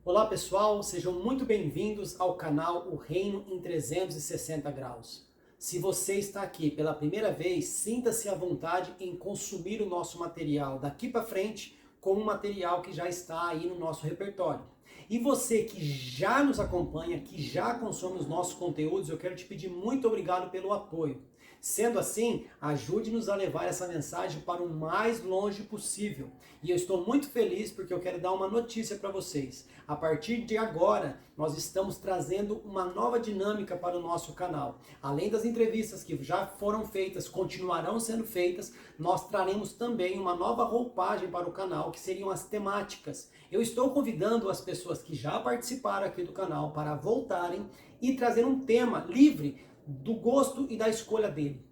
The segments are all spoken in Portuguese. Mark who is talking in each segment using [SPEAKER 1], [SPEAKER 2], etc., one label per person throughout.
[SPEAKER 1] Olá pessoal, sejam muito bem-vindos ao canal O Reino em 360 Graus. Se você está aqui pela primeira vez, sinta-se à vontade em consumir o nosso material daqui para frente como um material que já está aí no nosso repertório. E você que já nos acompanha, que já consome os nossos conteúdos, eu quero te pedir muito obrigado pelo apoio. Sendo assim, ajude-nos a levar essa mensagem para o mais longe possível. E eu estou muito feliz porque eu quero dar uma notícia para vocês. A partir de agora, nós estamos trazendo uma nova dinâmica para o nosso canal. Além das entrevistas que já foram feitas, continuarão sendo feitas, nós traremos também uma nova roupagem para o canal, que seriam as temáticas. Eu estou convidando as pessoas que já participaram aqui do canal para voltarem e trazer um tema livre do gosto e da escolha dele.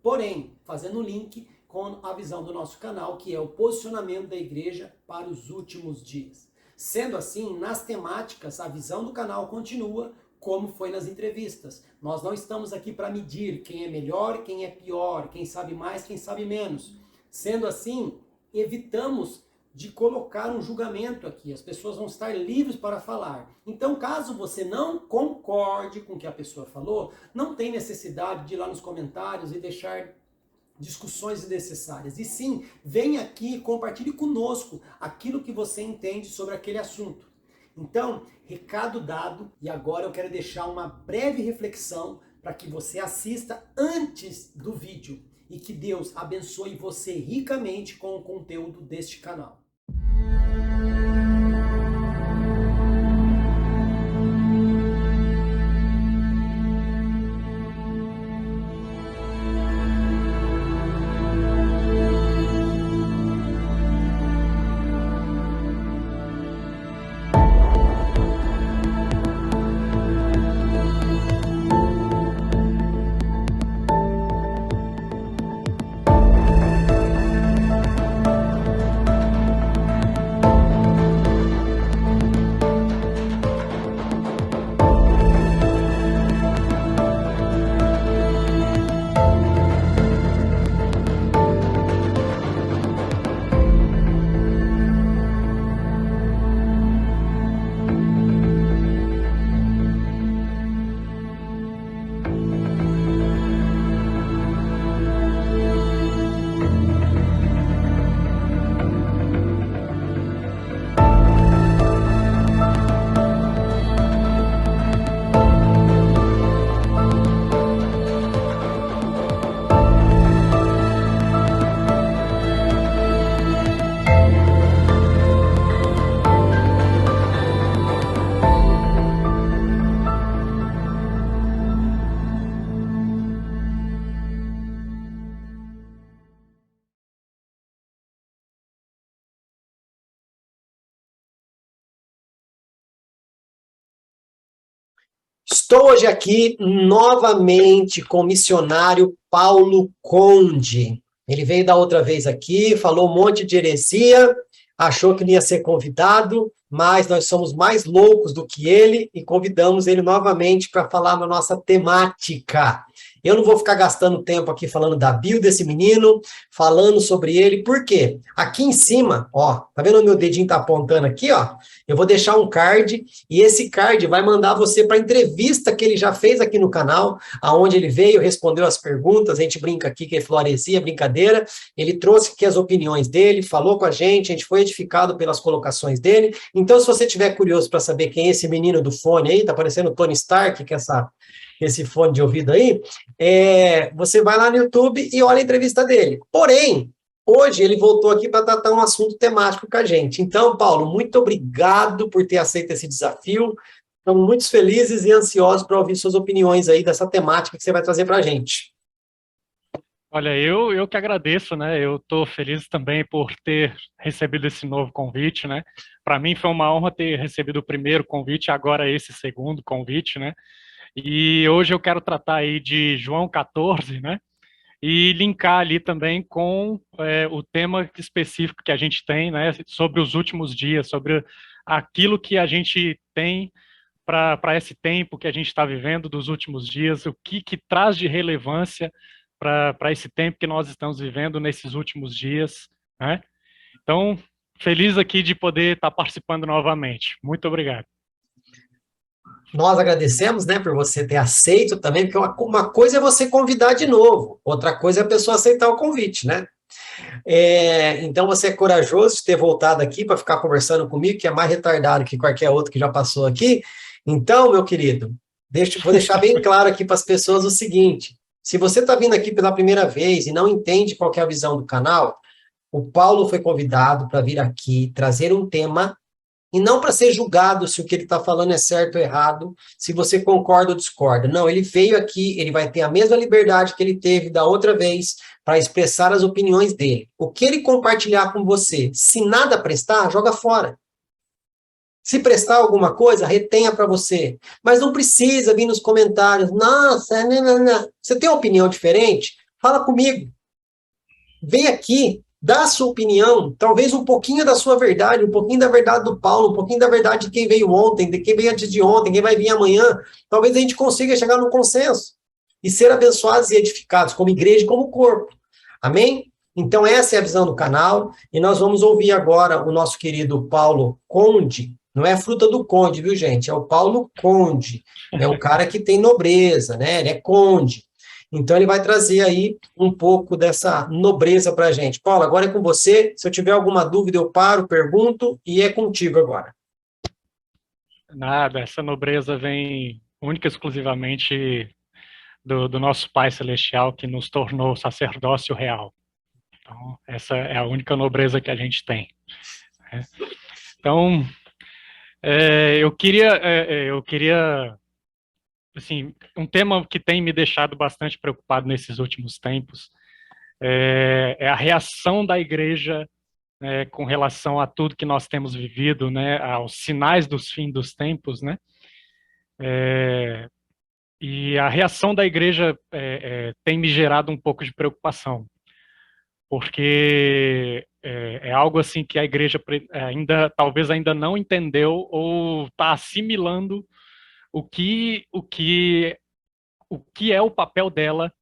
[SPEAKER 1] Porém, fazendo um link com a visão do nosso canal, que é o posicionamento da igreja para os últimos dias. Sendo assim, nas temáticas, a visão do canal continua como foi nas entrevistas. Nós não estamos aqui para medir quem é melhor, quem é pior, quem sabe mais, quem sabe menos. Sendo assim, evitamos de colocar um julgamento aqui. As pessoas vão estar livres para falar. Então, caso você não concorde com o que a pessoa falou, não tem necessidade de ir lá nos comentários e deixar discussões desnecessárias. E sim, venha aqui e compartilhe conosco aquilo que você entende sobre aquele assunto. Então, recado dado, e agora eu quero deixar uma breve reflexão para que você assista antes do vídeo e que Deus abençoe você ricamente com o conteúdo deste canal. Estou hoje aqui novamente com o missionário Paulo Conde. Ele veio da outra vez aqui, falou um monte de heresia, achou que não ia ser convidado, mas nós somos mais loucos do que ele e convidamos ele novamente para falar na nossa temática. Eu não vou ficar gastando tempo aqui falando da bio desse menino, falando sobre ele, por quê? Aqui em cima, ó, tá vendo o meu dedinho tá apontando aqui, ó? Eu vou deixar um card e esse card vai mandar você para a entrevista que ele já fez aqui no canal, aonde ele veio, respondeu as perguntas, a gente brinca aqui que é florescia, brincadeira, ele trouxe aqui as opiniões dele, falou com a gente foi edificado pelas colocações dele. Então, se você estiver curioso para saber quem é esse menino do fone aí, tá parecendo o Tony Stark, que é esse fone de ouvido aí, você vai lá no YouTube e olha a entrevista dele. Porém, hoje ele voltou aqui para tratar um assunto temático com a gente. Então, Paulo, muito obrigado por ter aceito esse desafio. Estamos muito felizes e ansiosos para ouvir suas opiniões aí dessa temática que você vai trazer para a gente.
[SPEAKER 2] Olha, eu que agradeço, né? Eu estou feliz também por ter recebido esse novo convite, né? Para mim foi uma honra ter recebido o primeiro convite, agora esse segundo convite, né? E hoje eu quero tratar aí de João 14, né? E linkar ali também com o tema específico que a gente tem, né? Sobre os últimos dias, sobre aquilo que a gente tem para esse tempo que a gente está vivendo dos últimos dias, o que traz de relevância para esse tempo que nós estamos vivendo nesses últimos dias, né? Então, feliz aqui de poder estar participando novamente. Muito obrigado.
[SPEAKER 1] Nós agradecemos, né, por você ter aceito também, porque uma coisa é você convidar de novo, outra coisa é a pessoa aceitar o convite, né? Então você é corajoso de ter voltado aqui para ficar conversando comigo, que é mais retardado que qualquer outro que já passou aqui. Então, meu querido, vou deixar bem claro aqui para as pessoas o seguinte: se você está vindo aqui pela primeira vez e não entende qual que é a visão do canal, o Paulo foi convidado para vir aqui trazer um tema e não para ser julgado se o que ele está falando é certo ou errado, se você concorda ou discorda. Não, ele veio aqui, ele vai ter a mesma liberdade que ele teve da outra vez para expressar as opiniões dele. O que ele compartilhar com você, se nada prestar, joga fora. Se prestar alguma coisa, retenha para você. Mas não precisa vir nos comentários. Nossa, não. Você tem uma opinião diferente? Fala comigo. Vem aqui, dá a sua opinião, talvez um pouquinho da sua verdade, um pouquinho da verdade do Paulo, um pouquinho da verdade de quem veio ontem, de quem veio antes de ontem, quem vai vir amanhã. Talvez a gente consiga chegar num consenso e ser abençoados e edificados como igreja e como corpo. Amém? Então essa é a visão do canal e nós vamos ouvir agora o nosso querido Paulo Conde. Não é fruta do conde, viu, gente? É o Paulo Conde. É um cara que tem nobreza, né? Ele é conde. Então, ele vai trazer aí um pouco dessa nobreza para a gente. Paulo, agora é com você. Se eu tiver alguma dúvida, eu paro, pergunto, e é contigo agora.
[SPEAKER 2] Nada, essa nobreza vem única e exclusivamente do nosso Pai Celestial, que nos tornou sacerdócio real. Então, essa é a única nobreza que a gente tem. Né? Então, eu queria, assim, um tema que tem me deixado bastante preocupado nesses últimos tempos é a reação da igreja, né, com relação a tudo que nós temos vivido, né, aos sinais dos fins dos tempos, né, e a reação da igreja tem me gerado um pouco de preocupação, porque é algo assim que a igreja talvez ainda não entendeu ou está assimilando o que é o papel dela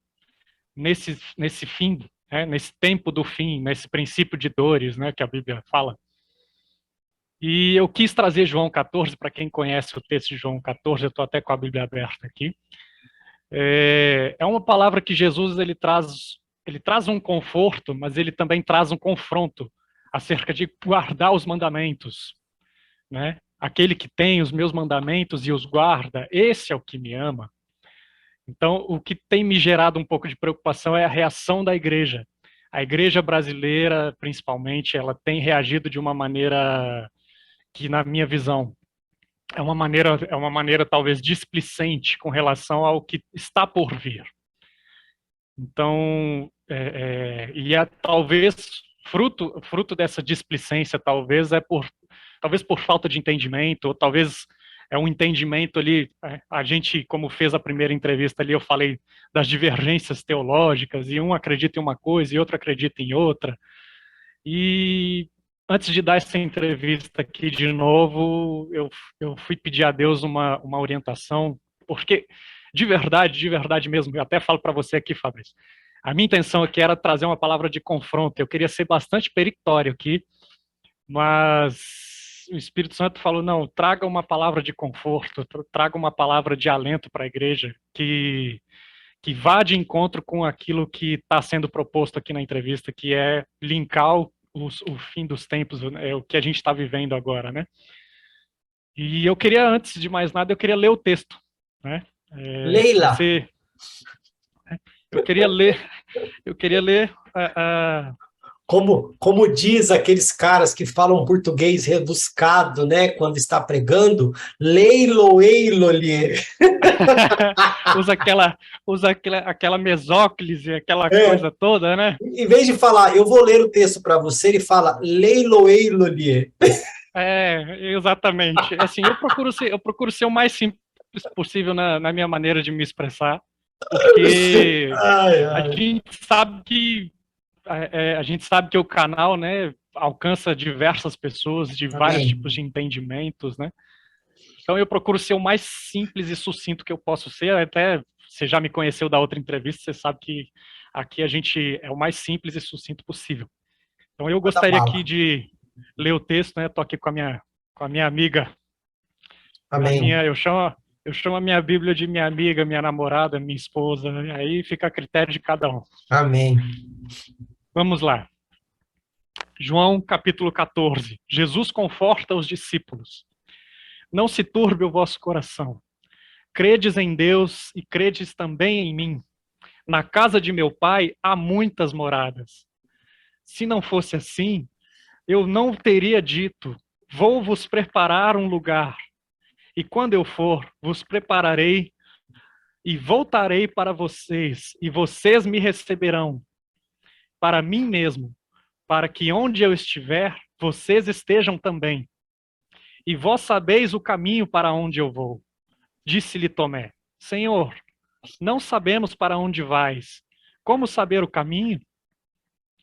[SPEAKER 2] nesse fim, né, nesse tempo do fim, nesse princípio de dores, né, que a Bíblia fala. E eu quis trazer João 14, para quem conhece o texto de João 14, eu estou até com a Bíblia aberta aqui. É uma palavra que Jesus ele traz um conforto, mas ele também traz um confronto acerca de guardar os mandamentos, né? Aquele que tem os meus mandamentos e os guarda, esse é o que me ama. Então, o que tem me gerado um pouco de preocupação é a reação da igreja. A igreja brasileira, principalmente, ela tem reagido de uma maneira que, na minha visão, é uma maneira talvez displicente com relação ao que está por vir. Então, talvez fruto dessa displicência, talvez por falta de entendimento, ou talvez é um entendimento ali, a gente, como fez a primeira entrevista ali, eu falei das divergências teológicas, e um acredita em uma coisa e outro acredita em outra. E antes de dar essa entrevista aqui de novo, eu fui pedir a Deus uma orientação, porque de verdade mesmo, eu até falo para você aqui, Fabrício, a minha intenção aqui era trazer uma palavra de confronto, eu queria ser bastante perictório aqui, mas o Espírito Santo falou, não, traga uma palavra de conforto, traga uma palavra de alento para a igreja, que vá de encontro com aquilo que está sendo proposto aqui na entrevista, que é linkar o fim dos tempos, o que a gente está vivendo agora, né? E eu queria, antes de mais nada, eu queria ler o texto, né?
[SPEAKER 1] Leila!
[SPEAKER 2] Eu queria ler
[SPEAKER 1] Como diz aqueles caras que falam português rebuscado, né, quando está pregando, leilo, eilo-lhe.
[SPEAKER 2] usa aquela mesóclise, aquela coisa toda, né?
[SPEAKER 1] Em vez de falar, eu vou ler o texto para você, ele fala, leilo, eilo-lhe.
[SPEAKER 2] Exatamente. Assim, eu procuro ser o mais simples possível na minha maneira de me expressar, porque a gente sabe que o canal, né, alcança diversas pessoas de vários tipos de entendimentos, né? Então eu procuro ser o mais simples e sucinto que eu posso ser. Até você já me conheceu da outra entrevista, você sabe que aqui a gente é o mais simples e sucinto possível. Então eu gostaria aqui ler o texto, né? Estou aqui com a minha amiga,
[SPEAKER 1] Amém.
[SPEAKER 2] eu chamo a minha Bíblia de minha amiga, minha namorada, minha esposa, aí fica a critério de cada um.
[SPEAKER 1] Amém.
[SPEAKER 2] Vamos lá. João capítulo 14. Jesus conforta os discípulos. Não se turbe o vosso coração. Credes em Deus e credes também em mim. Na casa de meu pai há muitas moradas. Se não fosse assim, eu não teria dito: vou vos preparar um lugar. E quando eu for, vos prepararei e voltarei para vocês, e vocês me receberão para mim mesmo, para que onde eu estiver, vocês estejam também. E vós sabeis o caminho para onde eu vou. Disse-lhe Tomé: Senhor, não sabemos para onde vais. Como saber o caminho?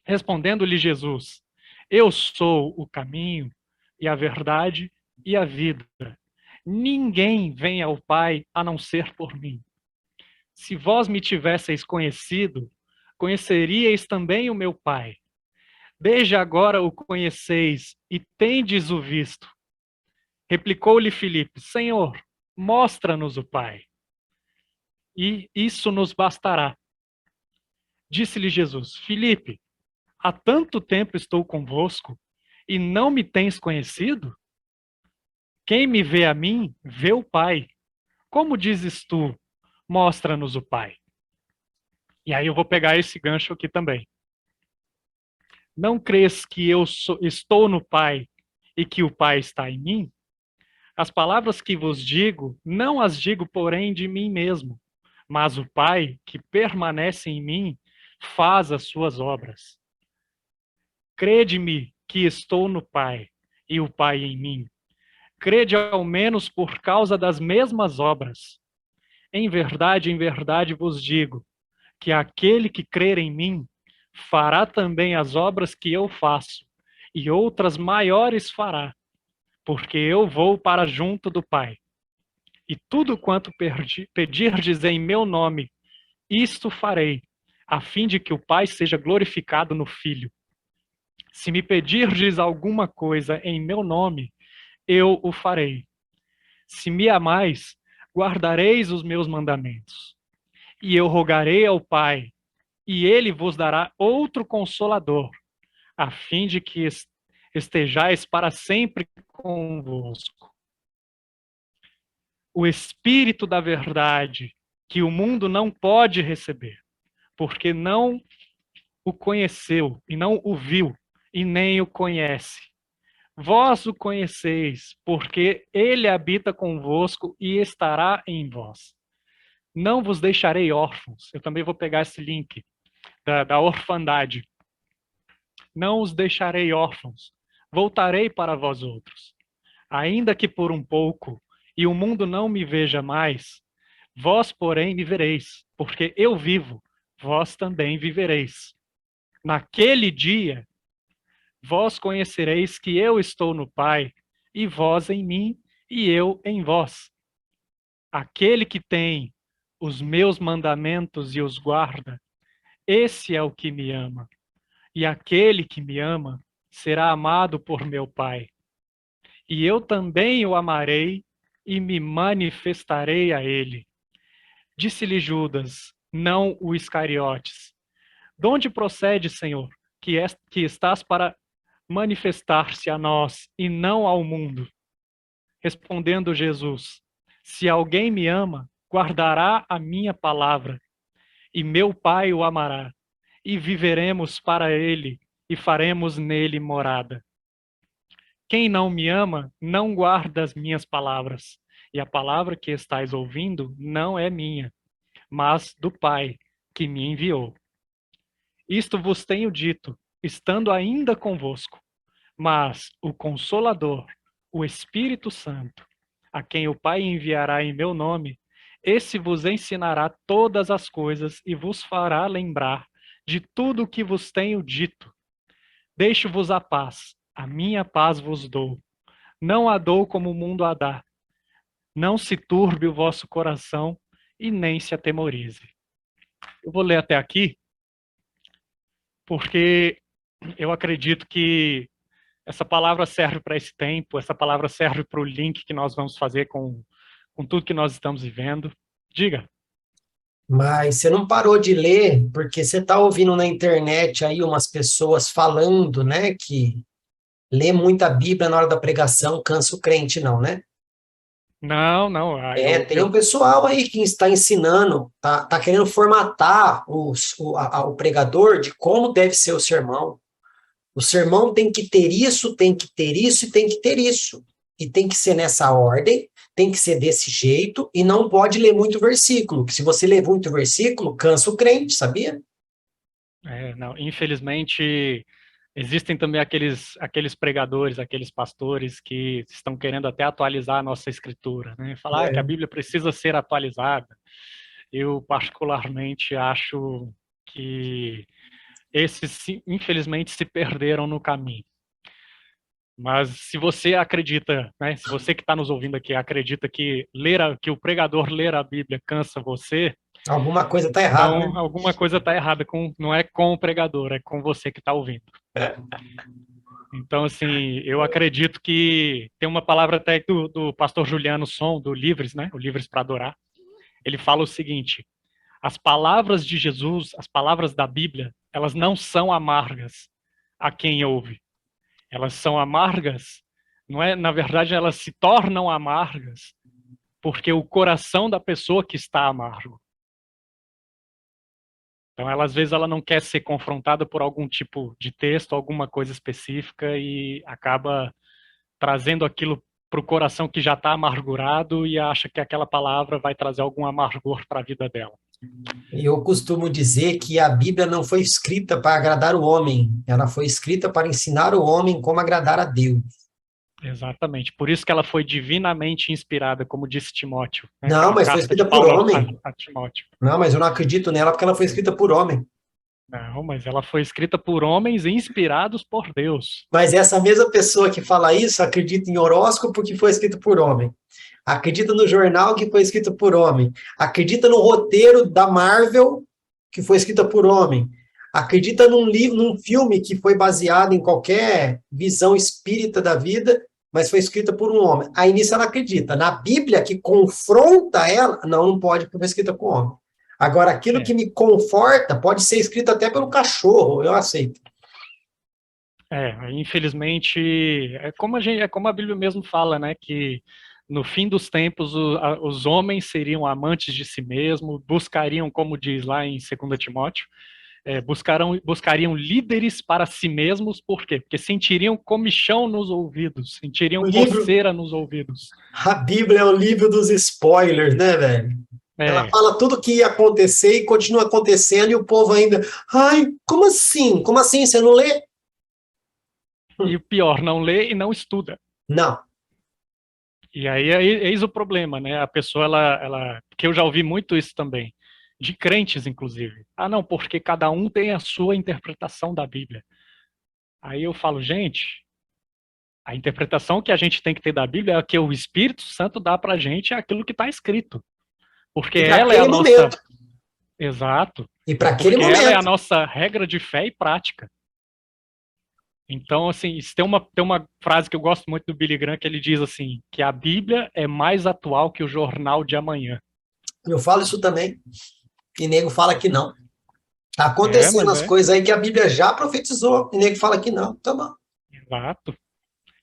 [SPEAKER 2] Respondendo-lhe Jesus: Eu sou o caminho e a verdade e a vida. Ninguém vem ao Pai a não ser por mim. Se vós me tivesseis conhecido, conheceríeis também o meu Pai. Desde agora o conheceis e tendes o visto. Replicou-lhe Filipe: Senhor, mostra-nos o Pai, e isso nos bastará. Disse-lhe Jesus: Filipe, há tanto tempo estou convosco e não me tens conhecido? Quem me vê a mim, vê o Pai. Como dizes tu, mostra-nos o Pai? E aí eu vou pegar esse gancho aqui também. Não crês que estou no Pai e que o Pai está em mim? As palavras que vos digo, não as digo, porém, de mim mesmo, mas o Pai, que permanece em mim, faz as suas obras. Crede-me que estou no Pai e o Pai em mim. Crede ao menos por causa das mesmas obras. Em verdade vos digo, que aquele que crer em mim fará também as obras que eu faço, e outras maiores fará, porque eu vou para junto do Pai. E tudo quanto pedirdes em meu nome, isto farei, a fim de que o Pai seja glorificado no Filho. Se me pedirdes alguma coisa em meu nome, eu o farei. Se me amais, guardareis os meus mandamentos. E eu rogarei ao Pai, e ele vos dará outro consolador, a fim de que estejais para sempre convosco. O Espírito da verdade, que o mundo não pode receber, porque não o conheceu e não o viu e nem o conhece. Vós o conheceis, porque ele habita convosco e estará em vós. Não vos deixarei órfãos. Eu também vou pegar esse link da orfandade. Não os deixarei órfãos. Voltarei para vós outros. Ainda que por um pouco, e o mundo não me veja mais, vós, porém, me vereis, porque eu vivo, vós também vivereis. Naquele dia, vós conhecereis que eu estou no Pai, e vós em mim, e eu em vós. Aquele que tem os meus mandamentos e os guarda, esse é o que me ama. E aquele que me ama será amado por meu Pai. E eu também o amarei e me manifestarei a ele. Disse-lhe Judas, não o Iscariotes: de onde procede, Senhor, que estás para manifestar-se a nós e não ao mundo? Respondendo Jesus: se alguém me ama, guardará a minha palavra, e meu Pai o amará, e viveremos para ele, e faremos nele morada. Quem não me ama, não guarda as minhas palavras, e a palavra que estais ouvindo não é minha, mas do Pai que me enviou. Isto vos tenho dito, estando ainda convosco, mas o Consolador, o Espírito Santo, a quem o Pai enviará em meu nome, esse vos ensinará todas as coisas e vos fará lembrar de tudo o que vos tenho dito. Deixo-vos a paz, a minha paz vos dou. Não a dou como o mundo a dá. Não se turbe o vosso coração e nem se atemorize. Eu vou ler até aqui, porque eu acredito que essa palavra serve para esse tempo, essa palavra serve para o link que nós vamos fazer com tudo que nós estamos vivendo. Diga.
[SPEAKER 1] Mas você não parou de ler, porque você está ouvindo na internet aí umas pessoas falando, né, que ler muita Bíblia na hora da pregação cansa o crente, não, né?
[SPEAKER 2] Não, não.
[SPEAKER 1] Tem um pessoal aí que está ensinando, tá querendo formatar o pregador de como deve ser o sermão. O sermão tem que ter isso, tem que ter isso e tem que ter isso. E tem que ser nessa ordem, tem que ser desse jeito, e não pode ler muito versículo, que se você ler muito versículo, cansa o crente, sabia?
[SPEAKER 2] Não, infelizmente, existem também aqueles pregadores, aqueles pastores que estão querendo até atualizar a nossa escritura, né? Falar que a Bíblia precisa ser atualizada. Eu, particularmente, acho que esses, infelizmente, se perderam no caminho. Mas se você acredita, né, se você que está nos ouvindo aqui acredita que que o pregador ler a Bíblia cansa você,
[SPEAKER 1] Alguma coisa está errada,
[SPEAKER 2] então
[SPEAKER 1] né?
[SPEAKER 2] alguma coisa está errada, não é com o pregador, é com você que está ouvindo. Então, assim, eu acredito que tem uma palavra até do pastor Juliano Som, do Livres, né, o Livres para Adorar. Ele fala o seguinte: as palavras de Jesus, as palavras da Bíblia, elas não são amargas a quem ouve. Elas são amargas, não é? Na verdade, elas se tornam amargas porque o coração da pessoa que está amargo. Então, às vezes, ela não quer ser confrontada por algum tipo de texto, alguma coisa específica e acaba trazendo aquilo para o coração que já está amargurado e acha que aquela palavra vai trazer algum amargor para a vida dela.
[SPEAKER 1] Eu costumo dizer que a Bíblia não foi escrita para agradar o homem, ela foi escrita para ensinar o homem como agradar a Deus.
[SPEAKER 2] Exatamente. Por isso que ela foi divinamente inspirada, como disse Timóteo, né?
[SPEAKER 1] Não,
[SPEAKER 2] Aquela
[SPEAKER 1] mas foi
[SPEAKER 2] carta de
[SPEAKER 1] escrita por
[SPEAKER 2] Paulo
[SPEAKER 1] homem.
[SPEAKER 2] a Timóteo.
[SPEAKER 1] Não, mas eu não acredito nela porque ela foi escrita por homem.
[SPEAKER 2] Não, mas ela foi escrita por homens inspirados por Deus.
[SPEAKER 1] Mas essa mesma pessoa que fala isso acredita em horóscopo que foi escrito por homem. Acredita no jornal que foi escrito por homem. Acredita no roteiro da Marvel que foi escrita por homem. Acredita num livro, num filme que foi baseado em qualquer visão espírita da vida, mas foi escrita por um homem. Aí nisso ela acredita. Na Bíblia, que confronta ela, não pode, porque foi escrita por homem. Agora, aquilo que me conforta pode ser escrito até pelo cachorro, eu aceito.
[SPEAKER 2] Infelizmente, é como a Bíblia mesmo fala, né, que no fim dos tempos os homens seriam amantes de si mesmos, buscariam, como diz lá em 2 Timóteo, buscariam líderes para si mesmos, por quê? Porque sentiriam comichão nos ouvidos, sentiriam coceira nos ouvidos.
[SPEAKER 1] A Bíblia é o livro dos spoilers, né, velho? Ela fala tudo o que ia acontecer e continua acontecendo e o povo ainda, ai, como assim? Como assim? Você não lê?
[SPEAKER 2] E o pior, não lê e não estuda.
[SPEAKER 1] Não.
[SPEAKER 2] E aí, eis o problema, né? A pessoa, que eu já ouvi muito isso também, de crentes, inclusive. Ah, não, porque cada um tem a sua interpretação da Bíblia. Aí eu falo, gente, a interpretação que a gente tem que ter da Bíblia é a que o Espírito Santo dá pra gente, é aquilo que está escrito. Porque ela é a nossa... Exato.
[SPEAKER 1] E para aquele
[SPEAKER 2] momento.
[SPEAKER 1] Porque
[SPEAKER 2] ela é a nossa regra de fé e prática. Então, assim, tem uma frase que eu gosto muito do Billy Graham, que ele diz assim, que a Bíblia é mais atual que o jornal de amanhã.
[SPEAKER 1] Eu falo isso também. E nego fala que não. Tá acontecendo as coisas aí que a Bíblia já profetizou. E nego fala que não. Tá bom.
[SPEAKER 2] Exato.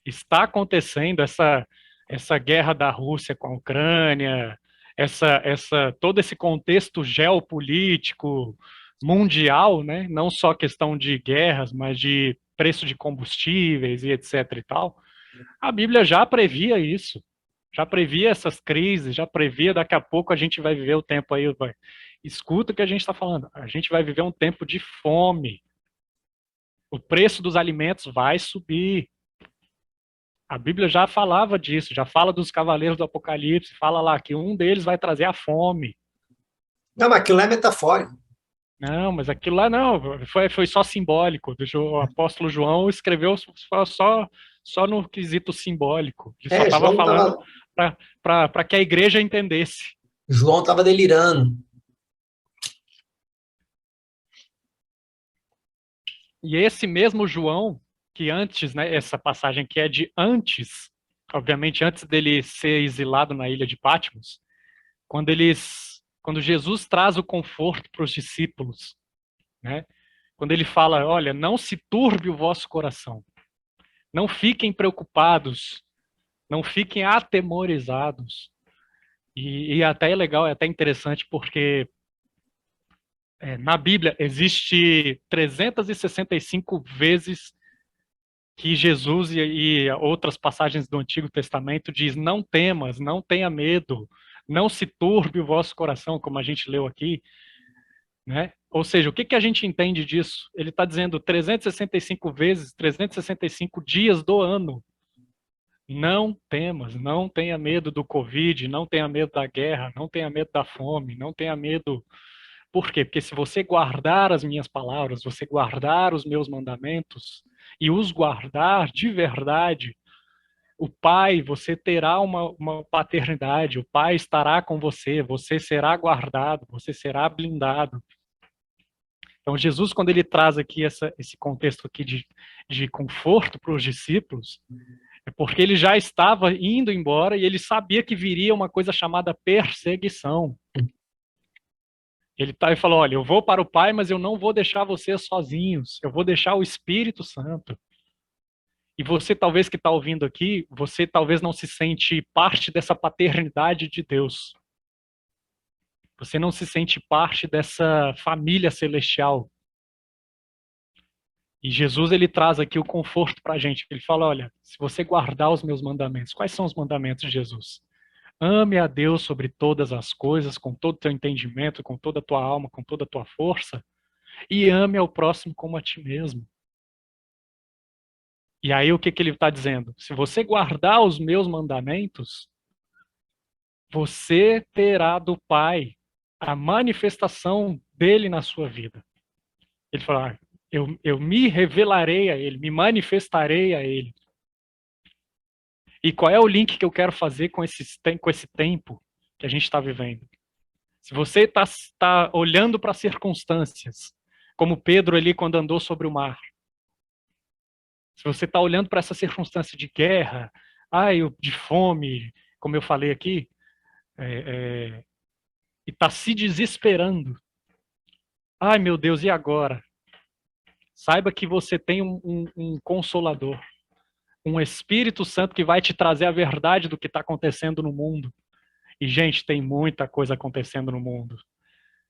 [SPEAKER 2] Está acontecendo essa guerra da Rússia com a Ucrânia, todo esse contexto geopolítico mundial, né? Não só questão de guerras, mas de preço de combustíveis e etc e tal. A Bíblia já previa isso, já previa essas crises, já previa daqui a pouco a gente vai viver o tempo aí, escuta o que a gente está falando, a gente vai viver um tempo de fome, o preço dos alimentos vai subir. A Bíblia já falava disso, já fala dos cavaleiros do Apocalipse, fala lá que um deles vai trazer a fome.
[SPEAKER 1] Não, mas aquilo é metafórico.
[SPEAKER 2] Não, mas aquilo lá não, foi só simbólico. O apóstolo João escreveu só no quesito simbólico. Ele só estava falando para que a igreja entendesse.
[SPEAKER 1] João estava delirando.
[SPEAKER 2] E esse mesmo João, que antes, né, essa passagem que é de antes, obviamente antes dele ser exilado na ilha de Patmos, quando Jesus traz o conforto para os discípulos, né? Quando ele fala, olha, não se turbe o vosso coração, não fiquem preocupados, não fiquem atemorizados. E até é legal, é até interessante, porque na Bíblia existe 365 vezes que Jesus e outras passagens do Antigo Testamento diz, não temas, não tenha medo, não se turbe o vosso coração, como a gente leu aqui, né? Ou seja, o que, que a gente entende disso? Ele está dizendo 365 vezes, 365 dias do ano. Não temas, não tenha medo do Covid, não tenha medo da guerra, não tenha medo da fome, não tenha medo. Por quê? Porque se você guardar as minhas palavras, você guardar os meus mandamentos e os guardar de verdade, o Pai, você terá uma paternidade, o Pai estará com você, você será guardado, você será blindado. Então, Jesus, quando ele traz aqui esse contexto aqui de conforto para os discípulos, é porque ele já estava indo embora e ele sabia que viria uma coisa chamada perseguição. Ele falou, olha, eu vou para o Pai, mas eu não vou deixar vocês sozinhos, eu vou deixar o Espírito Santo. E você talvez que está ouvindo aqui, você talvez não se sente parte dessa paternidade de Deus. Você não se sente parte dessa família celestial. E Jesus, ele traz aqui o conforto para a gente. Ele fala, olha, se você guardar os meus mandamentos, quais são os mandamentos de Jesus? Ame a Deus sobre todas as coisas, com todo o teu entendimento, com toda a tua alma, com toda a tua força, e ame ao próximo como a ti mesmo. E aí o que, que ele está dizendo? Se você guardar os meus mandamentos, você terá do Pai a manifestação dele na sua vida. Ele fala, eu me revelarei a ele, me manifestarei a ele. E qual é o link que eu quero fazer com esse tempo que a gente está vivendo? Se você está olhando para as circunstâncias, como Pedro ali quando andou sobre o mar, se você está olhando para essa circunstância de guerra, de fome, como eu falei aqui, e está se desesperando, ai meu Deus, e agora? Saiba que você tem um consolador, um Espírito Santo que vai te trazer a verdade do que está acontecendo no mundo. E, gente, tem muita coisa acontecendo no mundo.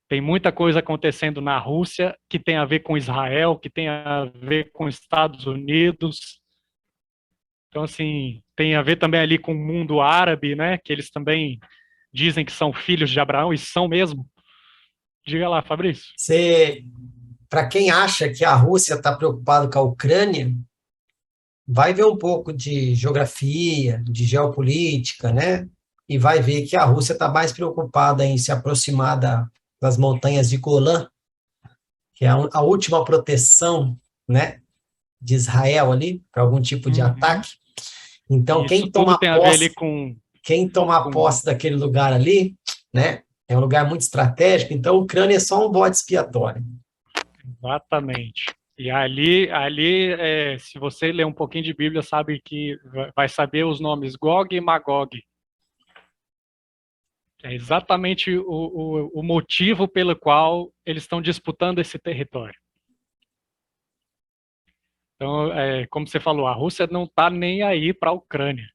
[SPEAKER 2] Tem muita coisa acontecendo na Rússia que tem a ver com Israel, que tem a ver com Estados Unidos. Então, assim, tem a ver também ali com o mundo árabe, né? Que eles também dizem que são filhos de Abraão, e são mesmo. Diga lá, Fabrício.
[SPEAKER 1] Para quem acha que a Rússia está preocupada com a Ucrânia, vai ver um pouco de geografia, de geopolítica, né? E vai ver que a Rússia está mais preocupada em se aproximar das montanhas de Golã, que é a última proteção, né, de Israel ali, para algum tipo de ataque. Então, quem toma posse daquele lugar ali, né, é um lugar muito estratégico, então a Ucrânia é só um bode expiatório.
[SPEAKER 2] Exatamente. E ali se você ler um pouquinho de Bíblia, sabe que vai saber os nomes Gog e Magog. É exatamente o motivo pelo qual eles estão disputando esse território. Então, como você falou, a Rússia não está nem aí para a Ucrânia.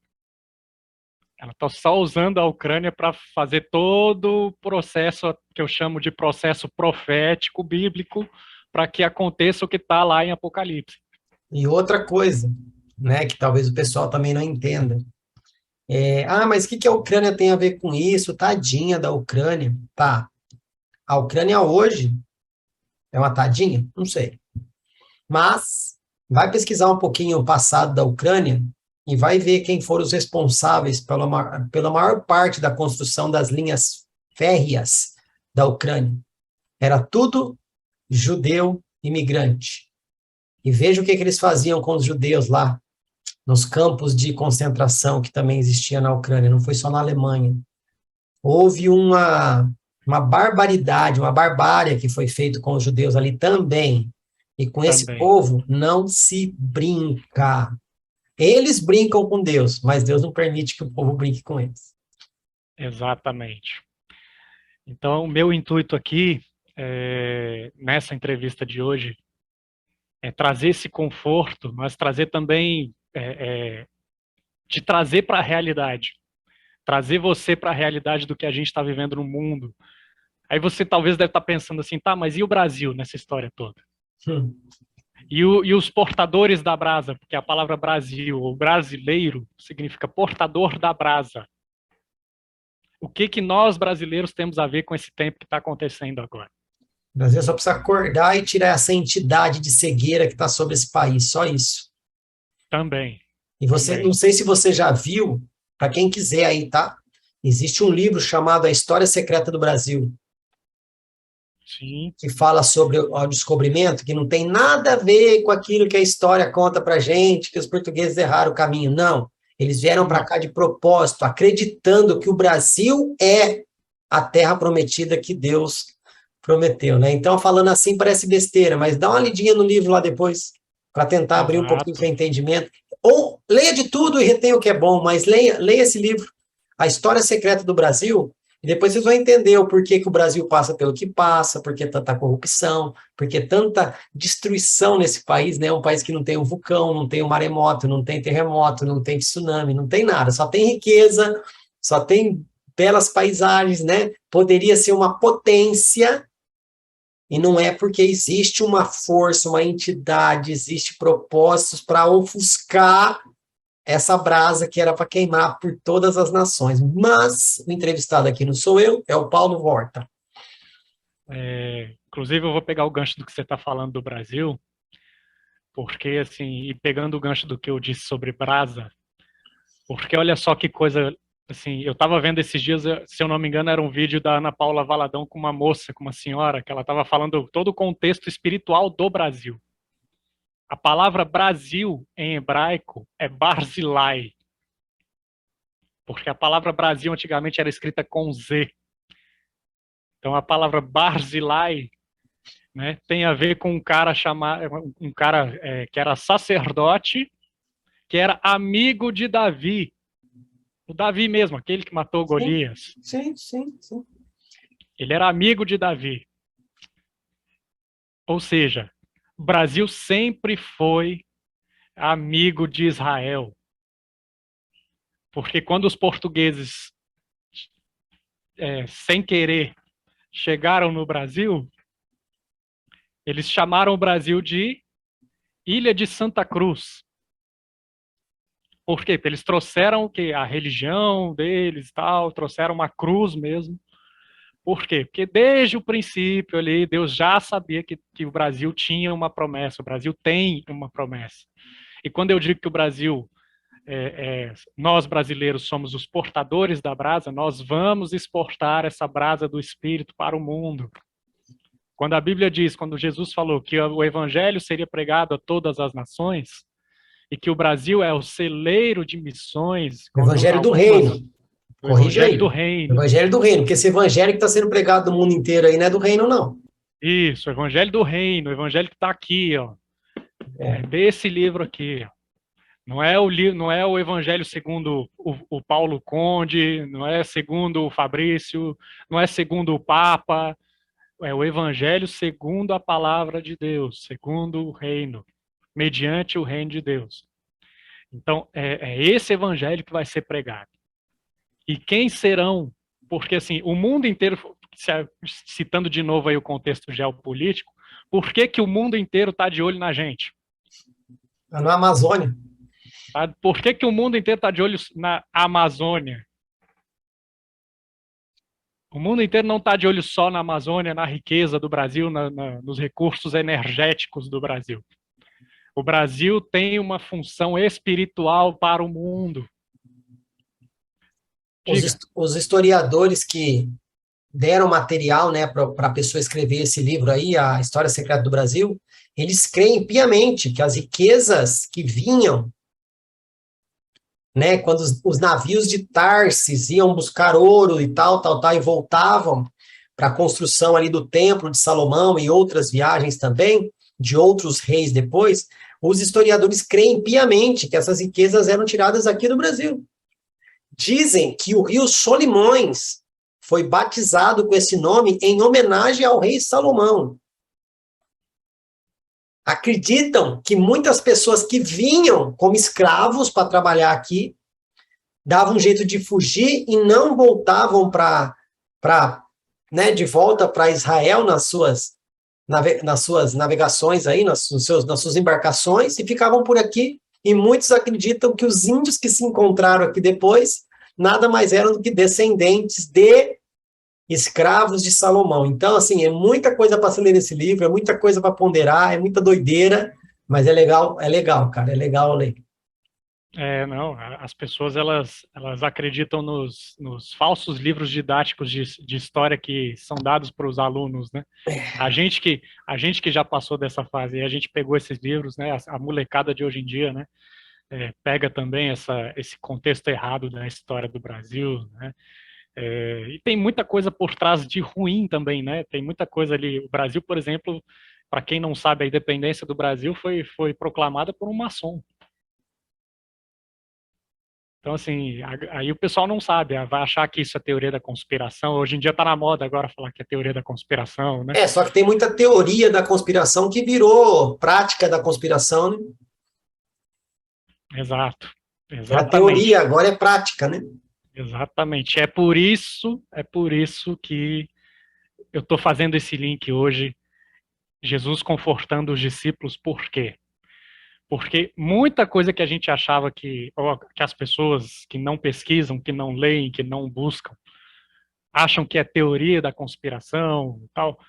[SPEAKER 2] Ela está só usando a Ucrânia para fazer todo o processo que eu chamo de processo profético bíblico, para que aconteça o que está lá em Apocalipse.
[SPEAKER 1] E outra coisa, né, que talvez o pessoal também não entenda. Mas o que a Ucrânia tem a ver com isso? Tadinha da Ucrânia. Tá. A Ucrânia hoje é uma tadinha? Não sei. Mas vai pesquisar um pouquinho o passado da Ucrânia e vai ver quem foram os responsáveis pela maior parte da construção das linhas férreas da Ucrânia. Era tudo judeu imigrante. E veja o que eles faziam com os judeus lá, nos campos de concentração que também existia na Ucrânia, não foi só na Alemanha. Houve uma barbaridade, uma barbárie que foi feita com os judeus ali também.
[SPEAKER 3] E com esse
[SPEAKER 2] Também.
[SPEAKER 3] povo não se brinca. Eles brincam com Deus, mas Deus não permite que o povo brinque com eles.
[SPEAKER 2] Exatamente. Então, o meu intuito aqui, nessa entrevista de hoje, é trazer esse conforto, mas trazer também, te trazer para a realidade. Trazer você para a realidade do que a gente está vivendo no mundo. Aí você talvez deve estar pensando assim, tá, mas e o Brasil nessa história toda? E os portadores da brasa, porque a palavra Brasil, ou brasileiro, significa portador da brasa. O que nós brasileiros temos a ver com esse tempo que está acontecendo agora?
[SPEAKER 3] O Brasil só precisa acordar e tirar essa entidade de cegueira que está sobre esse país, só isso.
[SPEAKER 2] Também.
[SPEAKER 3] E você,
[SPEAKER 2] também.
[SPEAKER 3] não sei se você já viu, para quem quiser aí, tá? Existe um livro chamado A História Secreta do Brasil.
[SPEAKER 2] Sim.
[SPEAKER 3] Que fala sobre o descobrimento, que não tem nada a ver com aquilo que a história conta pra gente, que os portugueses erraram o caminho. Não. Eles vieram para cá de propósito, acreditando que o Brasil é a terra prometida que Deus prometeu, né? Então, falando assim parece besteira, mas dá uma lidinha no livro lá depois, para tentar abrir um pouquinho o seu entendimento. Ou leia de tudo e retenha o que é bom, mas leia esse livro, A História Secreta do Brasil, e depois vocês vão entender o porquê que o Brasil passa pelo que passa, por que tanta corrupção, por que tanta destruição nesse país, né? Um país que não tem um vulcão, não tem um maremoto, não tem terremoto, não tem tsunami, não tem nada, só tem riqueza, só tem belas paisagens, né? Poderia ser uma potência, e não é porque existe uma força, uma entidade, existe propósitos para ofuscar essa brasa que era para queimar por todas as nações. Mas o entrevistado aqui não sou eu, é o Paulo Horta.
[SPEAKER 2] Inclusive, eu vou pegar o gancho do que você está falando do Brasil, porque, assim, e pegando o gancho do que eu disse sobre brasa, porque olha só que coisa, assim, eu estava vendo esses dias, se eu não me engano, era um vídeo da Ana Paula Valadão com uma moça, com uma senhora, que ela estava falando todo o contexto espiritual do Brasil. A palavra Brasil, em hebraico, é Barzilai. Porque a palavra Brasil antigamente era escrita com Z. Então a palavra Barzilai, né, tem a ver com um cara que era sacerdote, que era amigo de Davi. O Davi mesmo, aquele que matou Golias.
[SPEAKER 3] Sim.
[SPEAKER 2] Ele era amigo de Davi. Ou seja, o Brasil sempre foi amigo de Israel. Porque quando os portugueses, sem querer, chegaram no Brasil, eles chamaram o Brasil de Ilha de Santa Cruz. Por quê? Porque eles trouxeram o quê? A religião deles, tal, trouxeram uma cruz mesmo. Por quê? Porque desde o princípio ali, Deus já sabia que o Brasil tinha uma promessa, o Brasil tem uma promessa. E quando eu digo que o Brasil, nós brasileiros somos os portadores da brasa, nós vamos exportar essa brasa do Espírito para o mundo. Quando a Bíblia diz, quando Jesus falou que o Evangelho seria pregado a todas as nações, e que o Brasil é o celeiro de missões...
[SPEAKER 3] O Evangelho do Reino.
[SPEAKER 2] Corrija aí. Do Reino.
[SPEAKER 3] O Evangelho do Reino, porque esse Evangelho que está sendo pregado no mundo inteiro aí não é do Reino, não.
[SPEAKER 2] Isso, o Evangelho do Reino, o Evangelho que está aqui, ó. Desse livro aqui, ó. Não é o Evangelho segundo o Paulo Conde, não é segundo o Fabrício, não é segundo o Papa, é o Evangelho segundo a palavra de Deus, segundo o reino, mediante o reino de Deus. Então, é esse Evangelho que vai ser pregado. E quem serão? Porque, assim, o mundo inteiro, citando de novo aí o contexto geopolítico, por que o mundo inteiro está de olho na gente?
[SPEAKER 3] Na Amazônia.
[SPEAKER 2] Por que o mundo inteiro está de olho na Amazônia? O mundo inteiro não está de olho só na Amazônia, na riqueza do Brasil, nos recursos energéticos do Brasil. O Brasil tem uma função espiritual para o mundo.
[SPEAKER 3] Os historiadores que deram material, né, para a pessoa escrever esse livro aí, A História Secreta do Brasil, eles creem piamente que as riquezas que vinham, né, quando os navios de Tarsis iam buscar ouro e tal, e voltavam para a construção ali do Templo de Salomão e outras viagens também, de outros reis depois, os historiadores creem piamente que essas riquezas eram tiradas aqui do Brasil. Dizem que o rio Solimões foi batizado com esse nome em homenagem ao rei Salomão. Acreditam que muitas pessoas que vinham como escravos para trabalhar aqui davam um jeito de fugir e não voltavam de volta para Israel nas suas navegações aí, nas suas embarcações, e ficavam por aqui. E muitos acreditam que os índios que se encontraram aqui depois nada mais eram do que descendentes de escravos de Salomão. Então, assim, é muita coisa para se ler nesse livro, é muita coisa para ponderar, é muita doideira, mas é legal, cara, é legal ler.
[SPEAKER 2] Não, as pessoas elas acreditam nos falsos livros didáticos de história que são dados para os alunos, né? A gente que já passou dessa fase, a gente pegou esses livros, né? A molecada de hoje em dia, né? Pega também esse contexto errado da história do Brasil, né? E tem muita coisa por trás de ruim também, né? Tem muita coisa ali. O Brasil, por exemplo, para quem não sabe, a independência do Brasil foi proclamada por um maçom. Então, assim, aí o pessoal não sabe, vai achar que isso é teoria da conspiração. Hoje em dia está na moda agora falar que é teoria da conspiração, né?
[SPEAKER 3] Só que tem muita teoria da conspiração que virou prática da conspiração, né?
[SPEAKER 2] Exato.
[SPEAKER 3] Era teoria, agora é prática, né?
[SPEAKER 2] Exatamente. É por isso que eu estou fazendo esse link hoje, Jesus confortando os discípulos. Por quê? Porque muita coisa que a gente achava que as pessoas que não pesquisam, que não leem, que não buscam, acham que é teoria da conspiração e tal,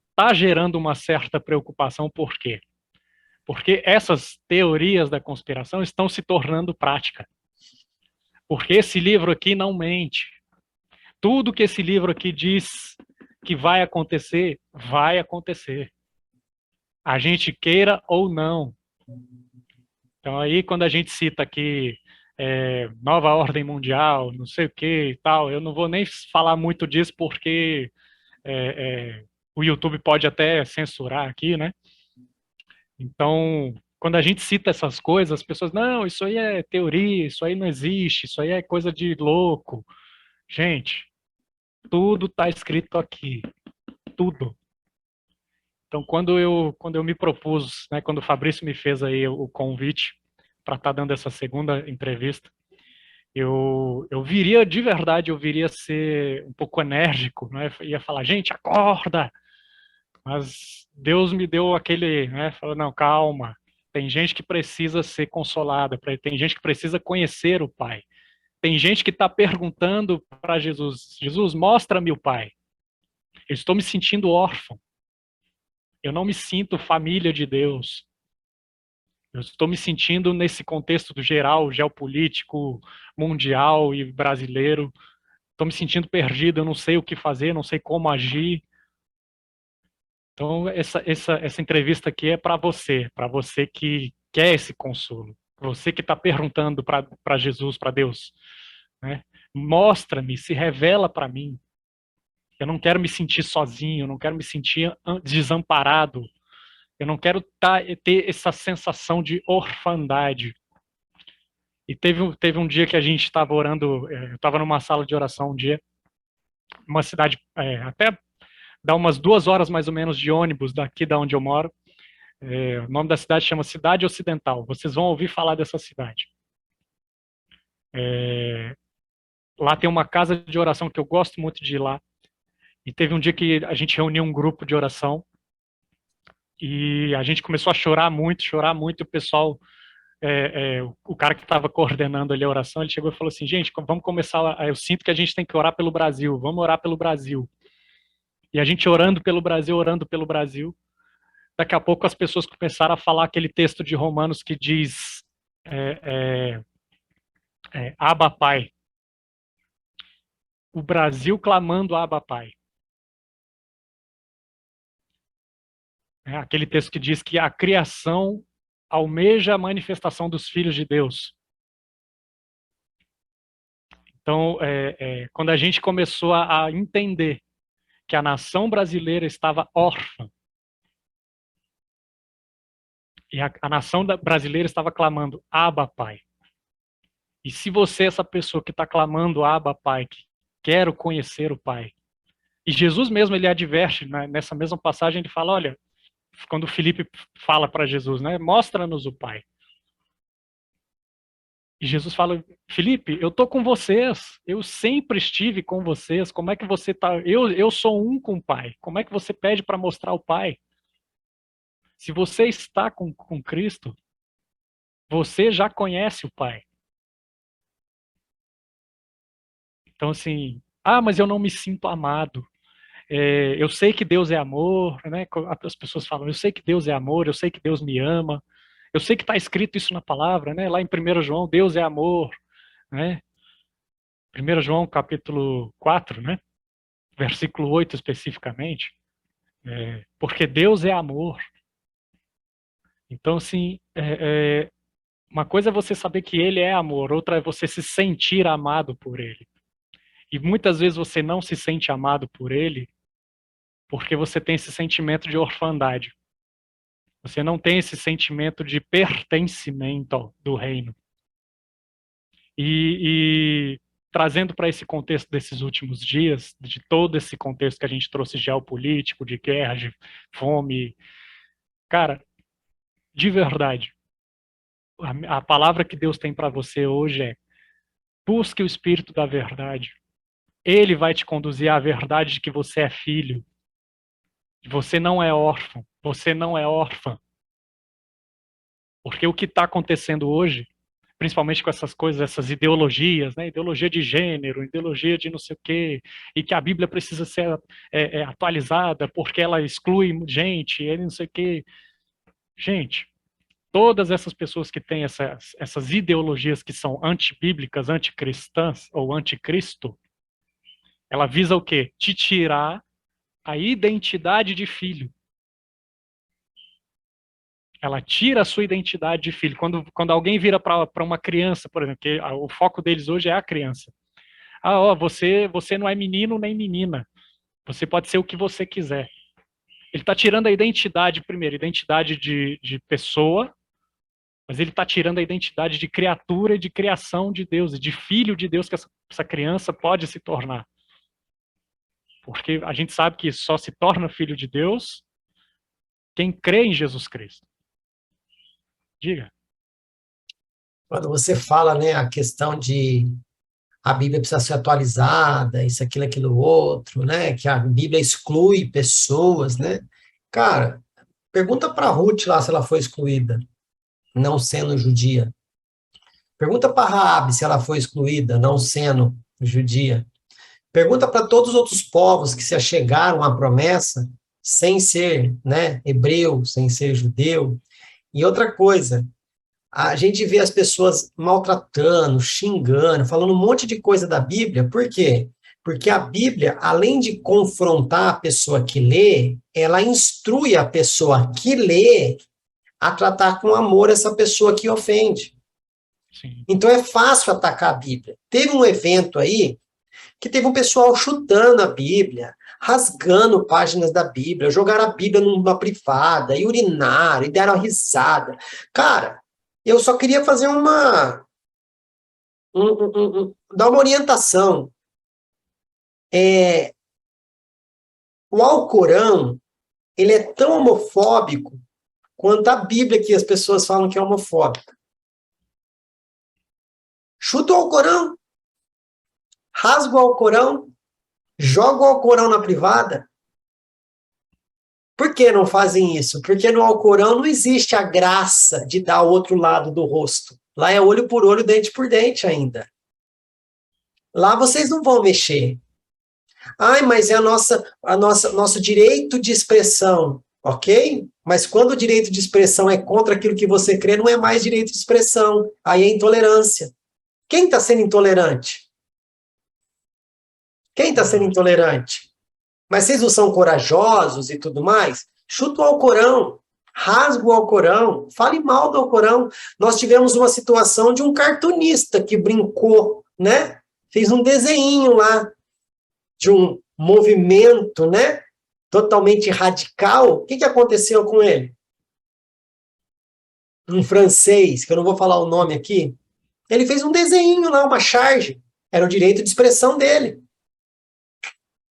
[SPEAKER 2] está gerando uma certa preocupação. Por quê? Porque essas teorias da conspiração estão se tornando prática. Porque esse livro aqui não mente. Tudo que esse livro aqui diz que vai acontecer, vai acontecer. A gente queira ou não. Então aí quando a gente cita aqui nova ordem mundial, não sei o que e tal, eu não vou nem falar muito disso porque o YouTube pode até censurar aqui, né? Então, quando a gente cita essas coisas, as pessoas, não, isso aí é teoria, isso aí não existe, isso aí é coisa de louco. Gente, tudo está escrito aqui, tudo. Então, quando eu me propus, né, quando o Fabrício me fez aí o convite para estar dando essa segunda entrevista, eu viria de verdade, eu viria ser um pouco enérgico, né? Ia falar, gente, acorda! Mas Deus me deu aquele, né? Falou, não, calma. Tem gente que precisa ser consolada, tem gente que precisa conhecer o Pai. Tem gente que está perguntando para Jesus, Jesus, mostra-me o Pai. Eu estou me sentindo órfão. Eu não me sinto família de Deus. Eu estou me sentindo nesse contexto do geral, geopolítico, mundial e brasileiro. Estou me sentindo perdido, eu não sei o que fazer, não sei como agir. Então, essa entrevista aqui é para você que quer esse consolo, você que está perguntando para Jesus, para Deus, né? Mostra-me, se revela para mim. Eu não quero me sentir sozinho, eu não quero me sentir desamparado, eu não quero ter essa sensação de orfandade. E teve um dia que a gente estava orando, eu estava numa sala de oração um dia, uma cidade, até dá umas 2 horas mais ou menos de ônibus daqui da onde eu moro. O nome da cidade chama Cidade Ocidental. Vocês vão ouvir falar dessa cidade. Lá tem uma casa de oração que eu gosto muito de ir lá. E teve um dia que a gente reuniu um grupo de oração e a gente começou a chorar muito. O pessoal, o cara que estava coordenando ali a oração, ele chegou e falou assim, gente, vamos começar, eu sinto que a gente tem que orar pelo Brasil, vamos orar pelo Brasil. E a gente orando pelo Brasil, daqui a pouco as pessoas começaram a falar aquele texto de Romanos que diz Abba Pai. O Brasil clamando Abba Pai. Aquele texto que diz que a criação almeja a manifestação dos filhos de Deus. Então, quando a gente começou a entender que a nação brasileira estava órfã, E a nação brasileira estava clamando, Abba, Pai. E se você é essa pessoa que está clamando, Abba, Pai, que quero conhecer o Pai. E Jesus mesmo, ele adverte, né, nessa mesma passagem, ele fala, olha, quando Filipe fala para Jesus, né, mostra-nos o Pai. E Jesus fala, Filipe, eu estou com vocês, eu sempre estive com vocês, como é que você está? Eu sou um com o Pai, como é que você pede para mostrar o Pai? Se você está com Cristo, você já conhece o Pai. Então, assim, mas eu não me sinto amado. Eu sei que Deus é amor, né? As pessoas falam, eu sei que Deus é amor, eu sei que Deus me ama, eu sei que está escrito isso na palavra, né? Lá em 1 João, Deus é amor, né? 1 João capítulo 4, né? Versículo 8 especificamente, porque Deus é amor. Então, assim, uma coisa é você saber que Ele é amor, outra é você se sentir amado por Ele. E muitas vezes você não se sente amado por Ele porque você tem esse sentimento de orfandade. Você não tem esse sentimento de pertencimento do reino. E trazendo para esse contexto desses últimos dias, de todo esse contexto que a gente trouxe geopolítico, de guerra, de fome, cara, de verdade, a palavra que Deus tem para você hoje é: busque o Espírito da verdade. Ele vai te conduzir à verdade de que você é filho. Você não é órfão. Você não é órfã. Porque o que está acontecendo hoje, principalmente com essas coisas, essas ideologias, né? Ideologia de gênero, ideologia de não sei o quê, e que a Bíblia precisa ser atualizada porque ela exclui gente, ele não sei o quê. Gente, todas essas pessoas que têm essas ideologias que são antibíblicas, anticristãs ou anticristo, ela visa o quê? Te tirar a identidade de filho. Ela tira a sua identidade de filho. Quando alguém vira para uma criança, por exemplo, que o foco deles hoje é a criança. Você não é menino nem menina. Você pode ser o que você quiser. Ele está tirando a identidade, primeiro, identidade de pessoa, mas ele está tirando a identidade de criatura e de criação de Deus, e de filho de Deus que essa criança pode se tornar. Porque a gente sabe que só se torna filho de Deus quem crê em Jesus Cristo. Diga.
[SPEAKER 3] Quando você fala, né, a questão de a Bíblia precisa ser atualizada, isso, aquilo, outro, né, que a Bíblia exclui pessoas, né? Cara, pergunta para Ruth lá se ela foi excluída, não sendo judia. Pergunta para Raabe se ela foi excluída, não sendo judia. Pergunta para todos os outros povos que se achegaram à promessa sem ser, né, hebreu, sem ser judeu. E outra coisa, a gente vê as pessoas maltratando, xingando, falando um monte de coisa da Bíblia. Por quê? Porque a Bíblia, além de confrontar a pessoa que lê, ela instrui a pessoa que lê a tratar com amor essa pessoa que ofende.
[SPEAKER 2] Sim.
[SPEAKER 3] Então é fácil atacar a Bíblia. Teve um evento aí que teve um pessoal chutando a Bíblia, rasgando páginas da Bíblia, jogaram a Bíblia numa privada, e urinaram, e deram uma risada. Cara, eu só queria fazer dar uma orientação. O Alcorão, ele é tão homofóbico quanto a Bíblia que as pessoas falam que é homofóbica. Chuta o Alcorão, rasga o Alcorão, joga o Alcorão na privada. Por que não fazem isso? Porque no Alcorão não existe a graça de dar o outro lado do rosto. Lá é olho por olho, dente por dente ainda. Lá vocês não vão mexer. Mas é nosso direito de expressão, ok? Mas quando o direito de expressão é contra aquilo que você crê, não é mais direito de expressão. Aí é intolerância. Quem está sendo intolerante? Quem está sendo intolerante? Mas vocês não são corajosos e tudo mais? Chuta o Alcorão, rasga o Alcorão, fale mal do Alcorão. Nós tivemos uma situação de um cartunista que brincou, né? Fez um desenho lá de um movimento, né? Totalmente radical. O que aconteceu com ele? um francês, que eu não vou falar o nome aqui, ele fez um desenho lá, uma charge. Era o direito de expressão dele.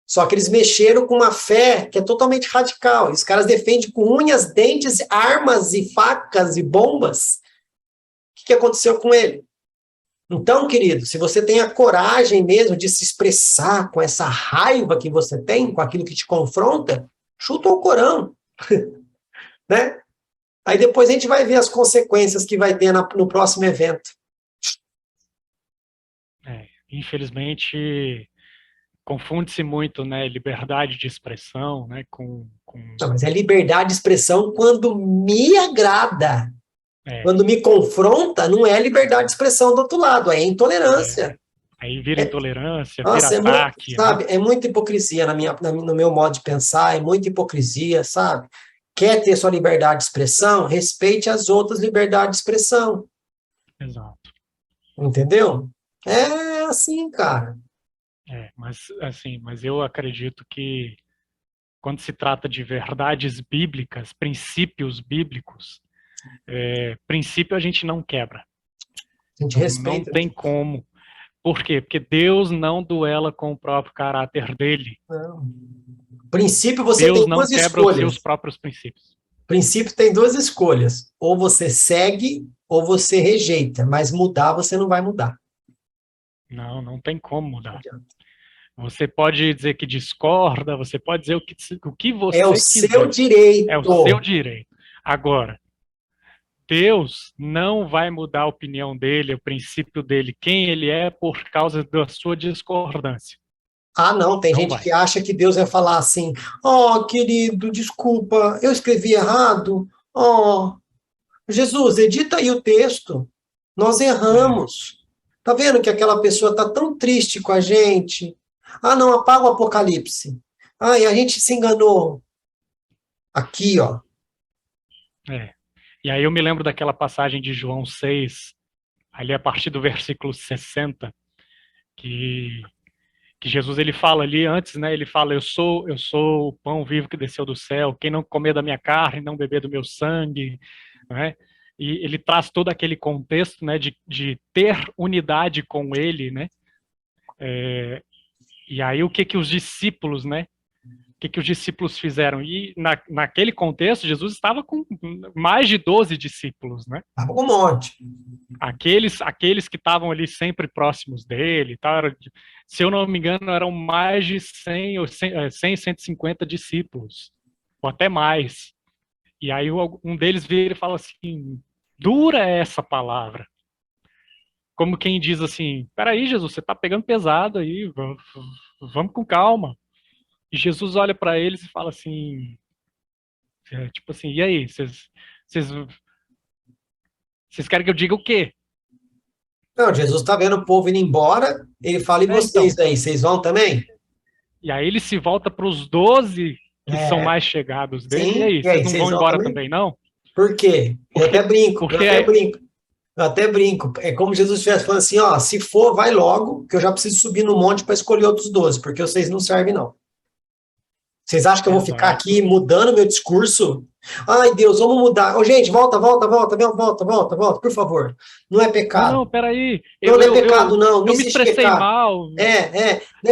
[SPEAKER 3] Só que eles mexeram com uma fé que é totalmente radical. Os caras defendem com unhas, dentes, armas e facas e bombas. O que aconteceu com ele? Então, querido, se você tem a coragem mesmo de se expressar com essa raiva que você tem, com aquilo que te confronta, chuta o Corão, né? Aí depois a gente vai ver as consequências que vai ter no próximo evento.
[SPEAKER 2] Infelizmente, confunde-se muito, né, liberdade de expressão, né,
[SPEAKER 3] Não, mas é liberdade de expressão quando me agrada. Quando me confronta, não é liberdade de expressão do outro lado, é intolerância.
[SPEAKER 2] Aí vira intolerância,
[SPEAKER 3] Nossa,
[SPEAKER 2] vira ataque.
[SPEAKER 3] Muito, sabe, é muita hipocrisia no meu modo de pensar, é muita hipocrisia, sabe? Quer ter sua liberdade de expressão? Respeite as outras liberdades de expressão.
[SPEAKER 2] Exato.
[SPEAKER 3] Entendeu? É assim, cara.
[SPEAKER 2] Mas eu acredito que quando se trata de verdades bíblicas, princípios bíblicos, princípio a gente não quebra.
[SPEAKER 3] A gente
[SPEAKER 2] Não
[SPEAKER 3] respeita.
[SPEAKER 2] tem como. Por quê? Porque Deus não duela com o próprio caráter dele.
[SPEAKER 3] Não. Princípio, você
[SPEAKER 2] Deus
[SPEAKER 3] tem
[SPEAKER 2] não
[SPEAKER 3] duas
[SPEAKER 2] quebra os seus
[SPEAKER 3] escolhas.
[SPEAKER 2] próprios princípios.
[SPEAKER 3] Princípio tem duas escolhas. Ou você segue, ou você rejeita. Mas mudar, você não vai mudar.
[SPEAKER 2] Não tem como mudar. Você pode dizer que discorda, você pode dizer o que você
[SPEAKER 3] É o
[SPEAKER 2] quiser.
[SPEAKER 3] seu direito.
[SPEAKER 2] É o seu direito. Agora, Deus não vai mudar a opinião dele, o princípio dele, quem ele é, por causa da sua discordância.
[SPEAKER 3] Ah, não, tem
[SPEAKER 2] Não
[SPEAKER 3] gente
[SPEAKER 2] vai.
[SPEAKER 3] que acha que Deus vai falar assim: ó, querido, desculpa, eu escrevi errado. Ó, Jesus, edita aí o texto. Nós erramos. Tá vendo que aquela pessoa tá tão triste com a gente? Ah, não, apaga o Apocalipse. Ah, e a gente se enganou. Aqui, ó.
[SPEAKER 2] E aí eu me lembro daquela passagem de João 6, ali a partir do versículo 60, que Jesus ele fala ali antes, né? Ele fala: eu sou o pão vivo que desceu do céu. Quem não comer da minha carne, não beber do meu sangue, né? E ele traz todo aquele contexto, né? De ter unidade com ele, né? E aí o que os discípulos, né? O que os discípulos fizeram? E naquele contexto, Jesus estava com mais de 12 discípulos, né?
[SPEAKER 3] Tava com um monte.
[SPEAKER 2] Aqueles que estavam ali sempre próximos dele, tá? Se eu não me engano, eram mais de 150 discípulos, ou até mais. E aí um deles vira e fala assim: dura é essa palavra. Como quem diz assim: peraí, Jesus, você está pegando pesado aí, vamos com calma. E Jesus olha para eles e fala assim, tipo assim, e aí, vocês querem que eu diga o quê?
[SPEAKER 3] Não, Jesus tá vendo o povo indo embora, ele fala, e vocês
[SPEAKER 2] Então,
[SPEAKER 3] aí, vocês vão também?
[SPEAKER 2] e aí ele se volta para os 12 que são
[SPEAKER 3] É,
[SPEAKER 2] mais chegados dele,
[SPEAKER 3] sim,
[SPEAKER 2] e aí, vocês não
[SPEAKER 3] vocês
[SPEAKER 2] vão
[SPEAKER 3] vão
[SPEAKER 2] embora
[SPEAKER 3] também?
[SPEAKER 2] também, não?
[SPEAKER 3] Por quê? Eu
[SPEAKER 2] Porque,
[SPEAKER 3] até brinco, eu
[SPEAKER 2] porque
[SPEAKER 3] até brinco. Eu até brinco. É como Jesus estivesse falando assim, ó, se for, vai logo, que eu já preciso subir no monte para escolher outros 12, porque vocês não servem, não. Vocês acham que eu vou ficar
[SPEAKER 2] Exato.
[SPEAKER 3] aqui mudando meu discurso? Ai, Deus, vamos mudar. Ô, gente, volta, por favor. Não é pecado.
[SPEAKER 2] Não, peraí,
[SPEAKER 3] Não, não é pecado, não. Não
[SPEAKER 2] eu me
[SPEAKER 3] existe
[SPEAKER 2] expressei
[SPEAKER 3] pecado.
[SPEAKER 2] mal.
[SPEAKER 3] Não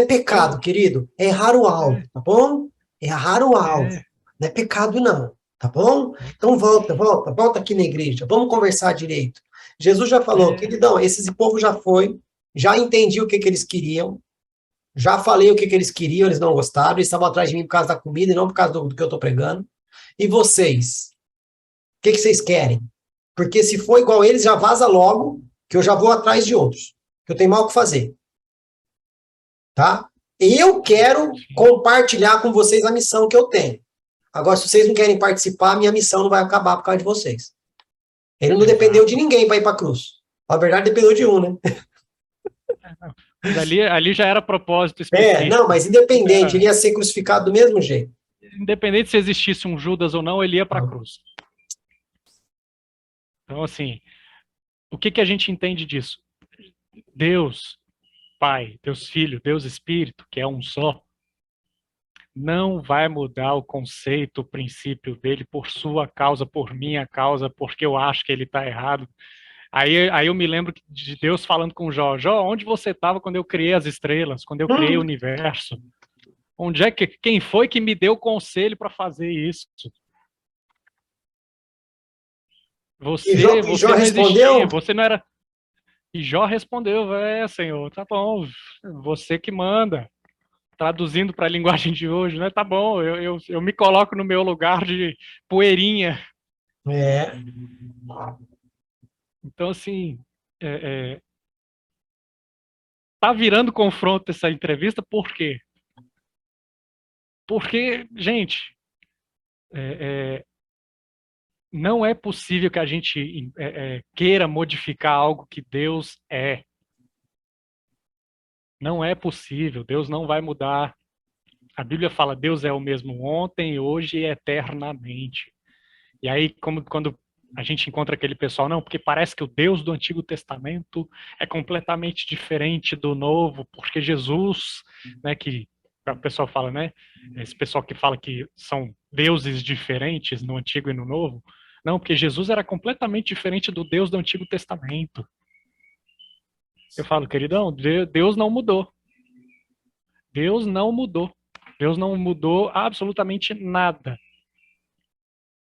[SPEAKER 3] é pecado,
[SPEAKER 2] Eu,
[SPEAKER 3] querido. É errar o alvo,
[SPEAKER 2] é,
[SPEAKER 3] tá bom? É errar o alvo.
[SPEAKER 2] é,
[SPEAKER 3] Não é pecado, não. Tá bom? Então volta aqui na igreja. Vamos conversar direito. Jesus já falou,
[SPEAKER 2] é,
[SPEAKER 3] queridão, esse povo já foi, já entendi o que eles queriam, já falei o que eles queriam, eles não gostaram, eles estavam atrás de mim por causa da comida e não por causa do que eu tô pregando. E vocês? O que vocês querem? Porque se for igual eles, já vaza logo, que eu já vou atrás de outros. Que eu tenho mal o que fazer. Tá? Eu quero compartilhar com vocês a missão que eu tenho. Agora, se vocês não querem participar, minha missão não vai acabar por causa de vocês. Ele não dependeu de ninguém para ir para a cruz. Na verdade, dependeu de um, né?
[SPEAKER 2] Mas ali já era propósito específico.
[SPEAKER 3] Não, mas independente, ele ia ser crucificado do mesmo jeito.
[SPEAKER 2] Independente se existisse um Judas ou não, ele ia para a cruz. Então, assim, o que a gente entende disso? Deus Pai, Deus Filho, Deus Espírito, que é um só, não vai mudar o conceito, o princípio dele por sua causa, por minha causa, porque eu acho que ele está errado. Aí eu me lembro de Deus falando com Jó: Jó, onde você estava quando eu criei as estrelas, quando eu criei o universo? Onde é que quem foi que me deu conselho para fazer isso?
[SPEAKER 3] E Jó
[SPEAKER 2] Você não
[SPEAKER 3] respondeu?
[SPEAKER 2] existia, você não era. E Jó respondeu: Senhor, tá bom, você que manda. Traduzindo para a linguagem de hoje, né? Tá bom, eu me coloco no meu lugar de poeirinha.
[SPEAKER 3] É.
[SPEAKER 2] Então, assim, tá virando confronto essa entrevista, por quê? Porque, gente, não é possível que a gente queira modificar algo que Deus é. Não é possível, Deus não vai mudar. A Bíblia fala: Deus é o mesmo ontem, hoje e eternamente. E aí, quando a gente encontra aquele pessoal, não, porque parece que o Deus do Antigo Testamento é completamente diferente do Novo, porque Jesus, né, que o pessoal fala, né, esse pessoal que fala que são deuses diferentes no Antigo e no Novo, não, porque Jesus era completamente diferente do Deus do Antigo Testamento. Eu falo, queridão, Deus não mudou. Deus não mudou. Deus não mudou absolutamente nada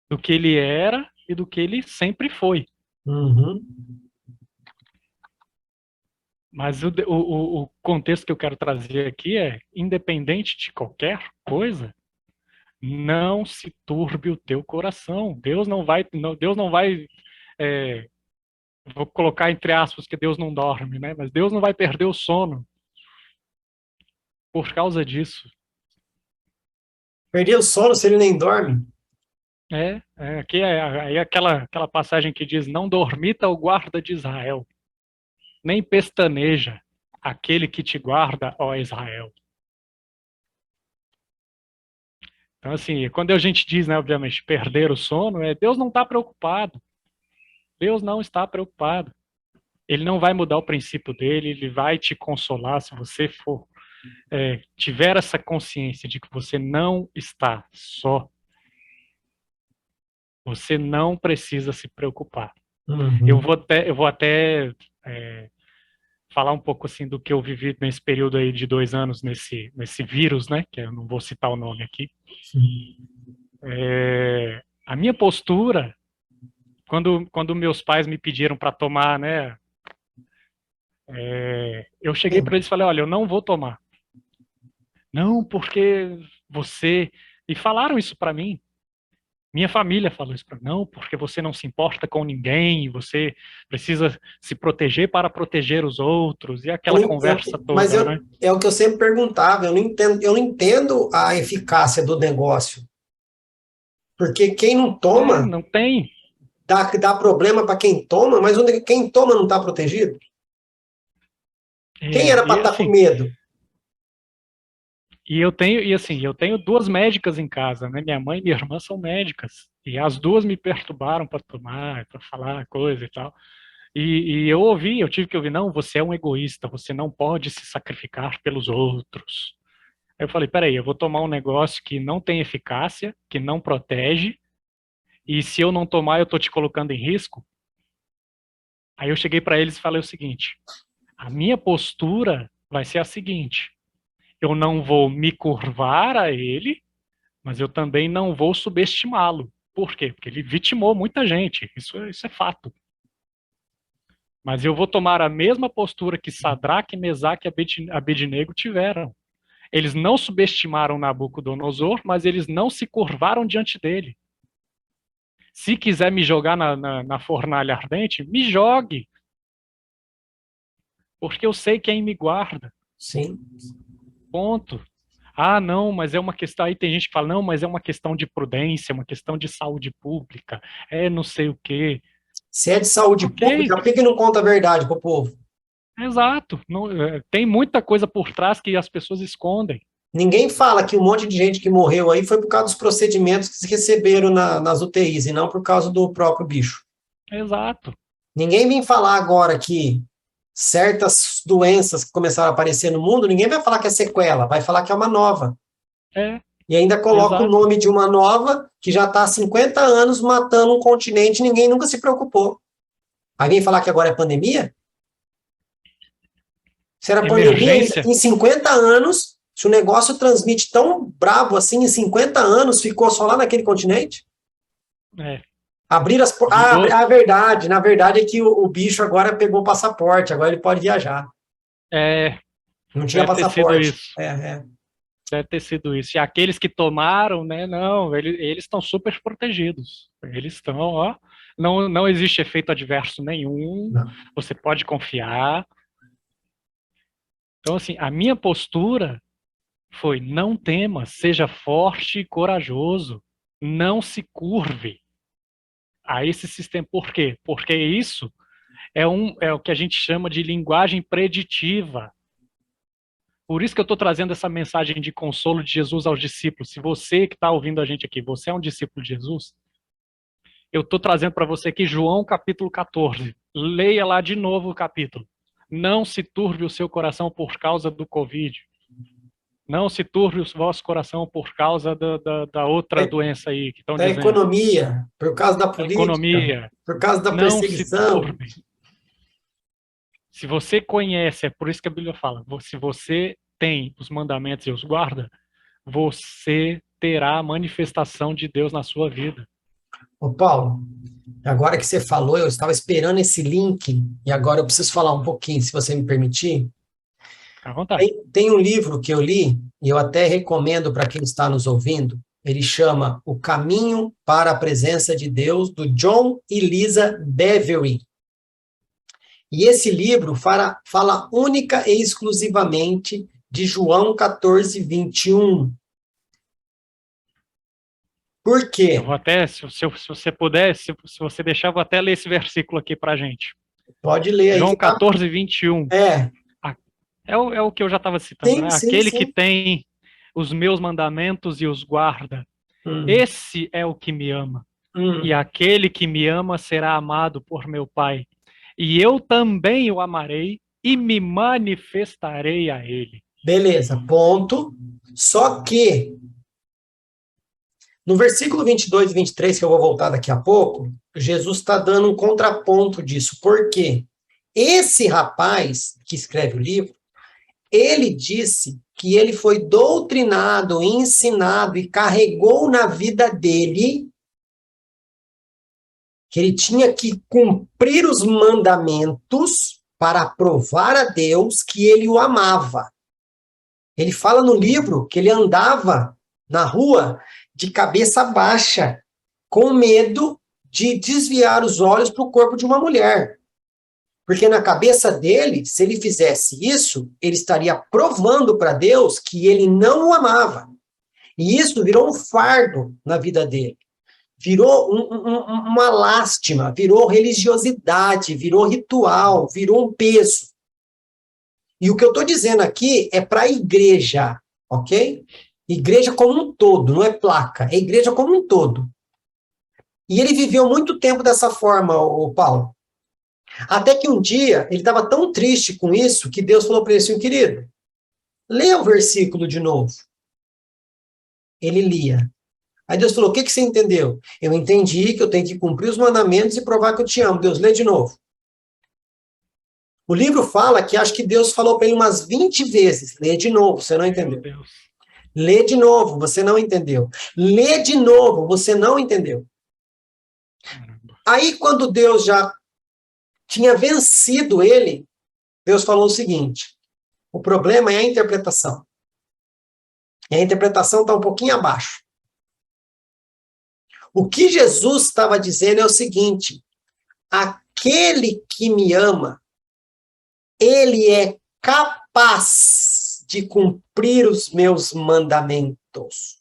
[SPEAKER 2] do que ele era e do que ele sempre foi.
[SPEAKER 3] Uhum.
[SPEAKER 2] Mas o contexto que eu quero trazer aqui é: independente de qualquer coisa, não se turbe o teu coração. Deus não vai, vou colocar entre aspas que Deus não dorme, né? Mas Deus não vai perder o sono por causa disso.
[SPEAKER 3] Perdeu o sono se ele nem dorme.
[SPEAKER 2] Aqui é aquela passagem que diz: não dormita o guarda de Israel, nem pestaneja aquele que te guarda, ó Israel. Então, assim, quando a gente diz, né, obviamente, perder o sono, Deus não está preocupado. Deus não está preocupado. Ele não vai mudar o princípio dele, ele vai te consolar se você tiver essa consciência de que você não está só. Você não precisa se preocupar.
[SPEAKER 3] Uhum.
[SPEAKER 2] Eu vou até falar um pouco assim do que eu vivi nesse período aí de 2 anos nesse vírus, né? Que eu não vou citar o nome aqui. A minha postura, quando meus pais me pediram para tomar, né? Eu cheguei para eles e falei: olha, eu não vou tomar. Não, porque você... E falaram isso para mim. Minha família falou isso para mim. Não, porque você não se importa com ninguém, você precisa se proteger para proteger os outros, e aquela conversa
[SPEAKER 3] Mas
[SPEAKER 2] toda, né?
[SPEAKER 3] é o que eu sempre perguntava, eu não entendo a eficácia do negócio. Porque quem não toma,
[SPEAKER 2] Não tem.
[SPEAKER 3] dá problema para quem toma, mas quem toma não está protegido? Quem era para estar com medo?
[SPEAKER 2] E eu tenho 2 médicas em casa, né? Minha mãe e minha irmã são médicas. E as 2 me perturbaram para tomar, para falar coisa e tal. E eu tive que ouvir: não, você é um egoísta, você não pode se sacrificar pelos outros. Aí eu falei: peraí, eu vou tomar um negócio que não tem eficácia, que não protege, e se eu não tomar, eu tô te colocando em risco? Aí eu cheguei para eles e falei o seguinte: a minha postura vai ser a seguinte: eu não vou me curvar a ele, mas eu também não vou subestimá-lo. Por quê? Porque ele vitimou muita gente, isso é fato. Mas eu vou tomar a mesma postura que Sadraque, Mesaque e Abednego tiveram. Eles não subestimaram Nabucodonosor, mas eles não se curvaram diante dele. Se quiser me jogar na fornalha ardente, me jogue. Porque eu sei quem me guarda.
[SPEAKER 3] Sim.
[SPEAKER 2] Ponto. Ah, não, mas é uma questão. Aí tem gente que fala: não, mas é uma questão de prudência, uma questão de saúde pública, não sei o quê.
[SPEAKER 3] Se é de saúde pública, por que não conta a verdade para o povo?
[SPEAKER 2] Exato. Não, tem muita coisa por trás que as pessoas escondem.
[SPEAKER 3] Ninguém fala que um monte de gente que morreu aí foi por causa dos procedimentos que se receberam nas UTIs e não por causa do próprio bicho.
[SPEAKER 2] Exato.
[SPEAKER 3] Ninguém vem falar agora que certas doenças que começaram a aparecer no mundo, ninguém vai falar que é sequela, vai falar que é uma nova. E ainda coloca o
[SPEAKER 2] Exato.
[SPEAKER 3] nome de uma nova que já está há 50 anos matando um continente e ninguém nunca se preocupou. Aí vem falar que agora é pandemia? Se era pandemia,
[SPEAKER 2] Emergência.
[SPEAKER 3] em 50 anos, se o negócio transmite tão brabo assim, em 50 anos, ficou só lá naquele continente?
[SPEAKER 2] É.
[SPEAKER 3] Abrir as portas.
[SPEAKER 2] Virou-
[SPEAKER 3] A verdade, na verdade é que o bicho agora pegou o passaporte, agora ele pode viajar.
[SPEAKER 2] É,
[SPEAKER 3] Não tinha
[SPEAKER 2] deve ter sido
[SPEAKER 3] passaporte.
[SPEAKER 2] isso.
[SPEAKER 3] É.
[SPEAKER 2] Deve ter sido isso. E aqueles que tomaram, né? Não, eles estão super protegidos. Eles estão, ó. Não existe efeito adverso nenhum.
[SPEAKER 3] Não.
[SPEAKER 2] Você pode confiar. Então, assim, a minha postura foi: não tema, seja forte e corajoso. Não se curve a esse sistema. Por quê? Porque isso é o que a gente chama de linguagem preditiva. Por isso que eu estou trazendo essa mensagem de consolo de Jesus aos discípulos. Se você que está ouvindo a gente aqui, você é um discípulo de Jesus, eu estou trazendo para você aqui João capítulo 14. Leia lá de novo o capítulo. Não se turbe o seu coração por causa do Covid. Não se turbe o vosso coração por causa da outra doença aí que estão
[SPEAKER 3] Da
[SPEAKER 2] dizendo.
[SPEAKER 3] economia, por causa da
[SPEAKER 2] Da
[SPEAKER 3] política,
[SPEAKER 2] economia.
[SPEAKER 3] por causa da
[SPEAKER 2] Não se
[SPEAKER 3] perseguição.
[SPEAKER 2] turbe. Se você conhece, é por isso que a Bíblia fala, se você tem os mandamentos e os guarda, você terá a manifestação de Deus na sua vida.
[SPEAKER 3] Ô Paulo, agora que você falou, eu estava esperando esse link, e agora eu preciso falar um pouquinho, se você me permitir.
[SPEAKER 2] Fica à vontade.
[SPEAKER 3] Tem um livro que eu li, e eu até recomendo para quem está nos ouvindo, ele chama O Caminho para a Presença de Deus, do John e Lisa Bevere. E esse livro fala única e exclusivamente de João 14, 21. Por quê?
[SPEAKER 2] Eu vou até, se você puder, se você deixar, eu vou até ler esse versículo aqui pra gente.
[SPEAKER 3] Pode ler aí.
[SPEAKER 2] João 14, 21.
[SPEAKER 3] É.
[SPEAKER 2] É o que eu já estava citando, né?
[SPEAKER 3] Sim,
[SPEAKER 2] Aquele
[SPEAKER 3] sim.
[SPEAKER 2] que tem os meus mandamentos e os guarda, esse é o que me ama. E aquele que me ama será amado por meu Pai. E eu também o amarei e me manifestarei a ele.
[SPEAKER 3] Beleza, ponto. Só que, no versículo 22 e 23, que eu vou voltar daqui a pouco, Jesus está dando um contraponto disso. Por quê? Esse rapaz que escreve o livro, ele disse que ele foi doutrinado, ensinado e carregou na vida dele que ele tinha que cumprir os mandamentos para provar a Deus que ele o amava. Ele fala no livro que ele andava na rua de cabeça baixa, com medo de desviar os olhos para o corpo de uma mulher. Porque na cabeça dele, se ele fizesse isso, ele estaria provando para Deus que ele não o amava. E isso virou um fardo na vida dele. Virou uma lástima, virou religiosidade, virou ritual, virou um peso. E o que eu estou dizendo aqui é para a igreja, ok? Igreja como um todo, não é placa, é igreja como um todo. E ele viveu muito tempo dessa forma, o Paulo. Até que um dia, ele estava tão triste com isso, que Deus falou para ele assim, querido, lê o versículo de novo. Ele lia. Aí Deus falou, o que você entendeu? Eu entendi que eu tenho que cumprir os mandamentos e provar que eu te amo. Deus, lê de novo. O livro fala que acho que Deus falou para ele umas 20 vezes, lê de novo, você não entendeu.
[SPEAKER 2] Meu Deus.
[SPEAKER 3] Lê de novo, você não entendeu. Lê de novo, você não entendeu.
[SPEAKER 2] Caramba.
[SPEAKER 3] Aí, quando Deus já tinha vencido ele, Deus falou o seguinte, o problema é a interpretação. E a interpretação está um pouquinho abaixo. O que Jesus estava dizendo é o seguinte, aquele que me ama, ele é capaz de cumprir os meus mandamentos.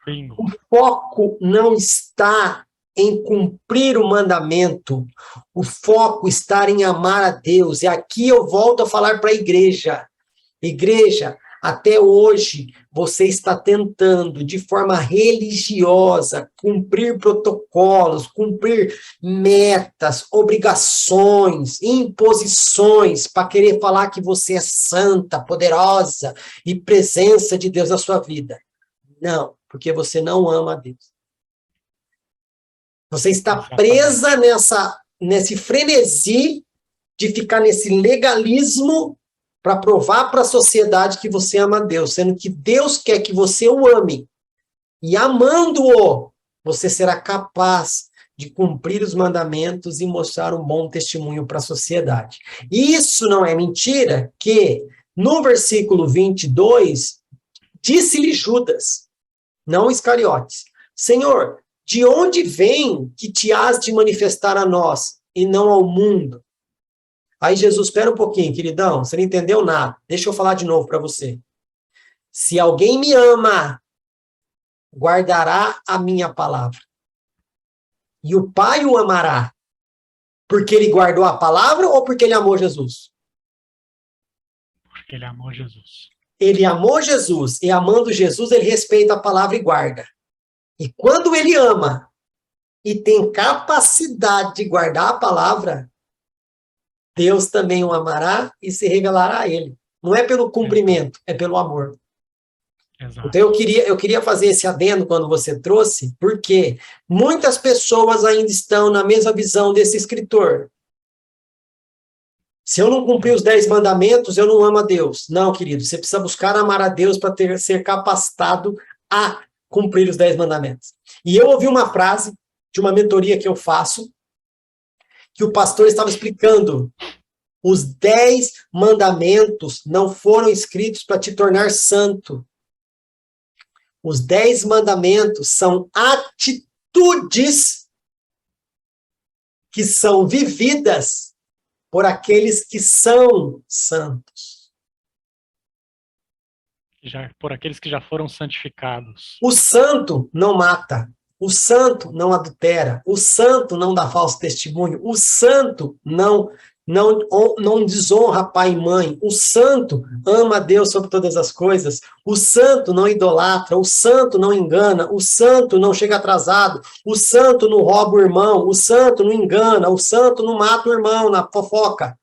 [SPEAKER 2] Bingo.
[SPEAKER 3] O foco não está em cumprir o mandamento, o foco está em amar a Deus. E aqui eu volto a falar para a igreja. Igreja, até hoje, você está tentando, de forma religiosa, cumprir protocolos, cumprir metas, obrigações, imposições, para querer falar que você é santa, poderosa e presença de Deus na sua vida. Não, porque você não ama a Deus. Você está
[SPEAKER 2] Exatamente.
[SPEAKER 3] presa nesse frenesi de ficar nesse legalismo para provar para a sociedade que você ama a Deus, sendo que Deus quer que você o ame. E amando-o, você será capaz de cumprir os mandamentos e mostrar um bom testemunho para a sociedade. Isso não é mentira que no versículo 22, disse-lhe Judas, não Iscariotes, Senhor, de onde vem que te has de manifestar a nós e não ao mundo? Aí Jesus, espera um pouquinho, queridão, você não entendeu nada. Deixa eu falar de novo para você. Se alguém me ama, guardará a minha palavra. E o Pai o amará. Porque ele guardou a palavra ou porque ele amou Jesus?
[SPEAKER 2] Porque ele amou Jesus.
[SPEAKER 3] Ele amou Jesus, e amando Jesus, ele respeita a palavra e guarda. E quando ele ama e tem capacidade de guardar a palavra, Deus também o amará e se revelará a ele. Não é pelo cumprimento, é pelo amor.
[SPEAKER 2] Exato.
[SPEAKER 3] Então eu queria fazer esse adendo quando você trouxe, porque muitas pessoas ainda estão na mesma visão desse escritor. Se eu não cumprir os 10 mandamentos, eu não amo a Deus. Não, querido, você precisa buscar amar a Deus para ser capacitado a cumprir os 10 mandamentos. E eu ouvi uma frase de uma mentoria que eu faço, que o pastor estava explicando. Os 10 mandamentos não foram escritos para te tornar santo. Os 10 mandamentos são atitudes que são vividas por aqueles que são santos.
[SPEAKER 2] Por aqueles que já foram santificados.
[SPEAKER 3] O santo não mata. O santo não adultera. O santo não dá falso testemunho. O santo não desonra pai e mãe. O santo ama a Deus sobre todas as coisas. O santo não idolatra. O santo não engana. O santo não chega atrasado. O santo não rouba o irmão. O santo não engana. O santo não mata o irmão na fofoca.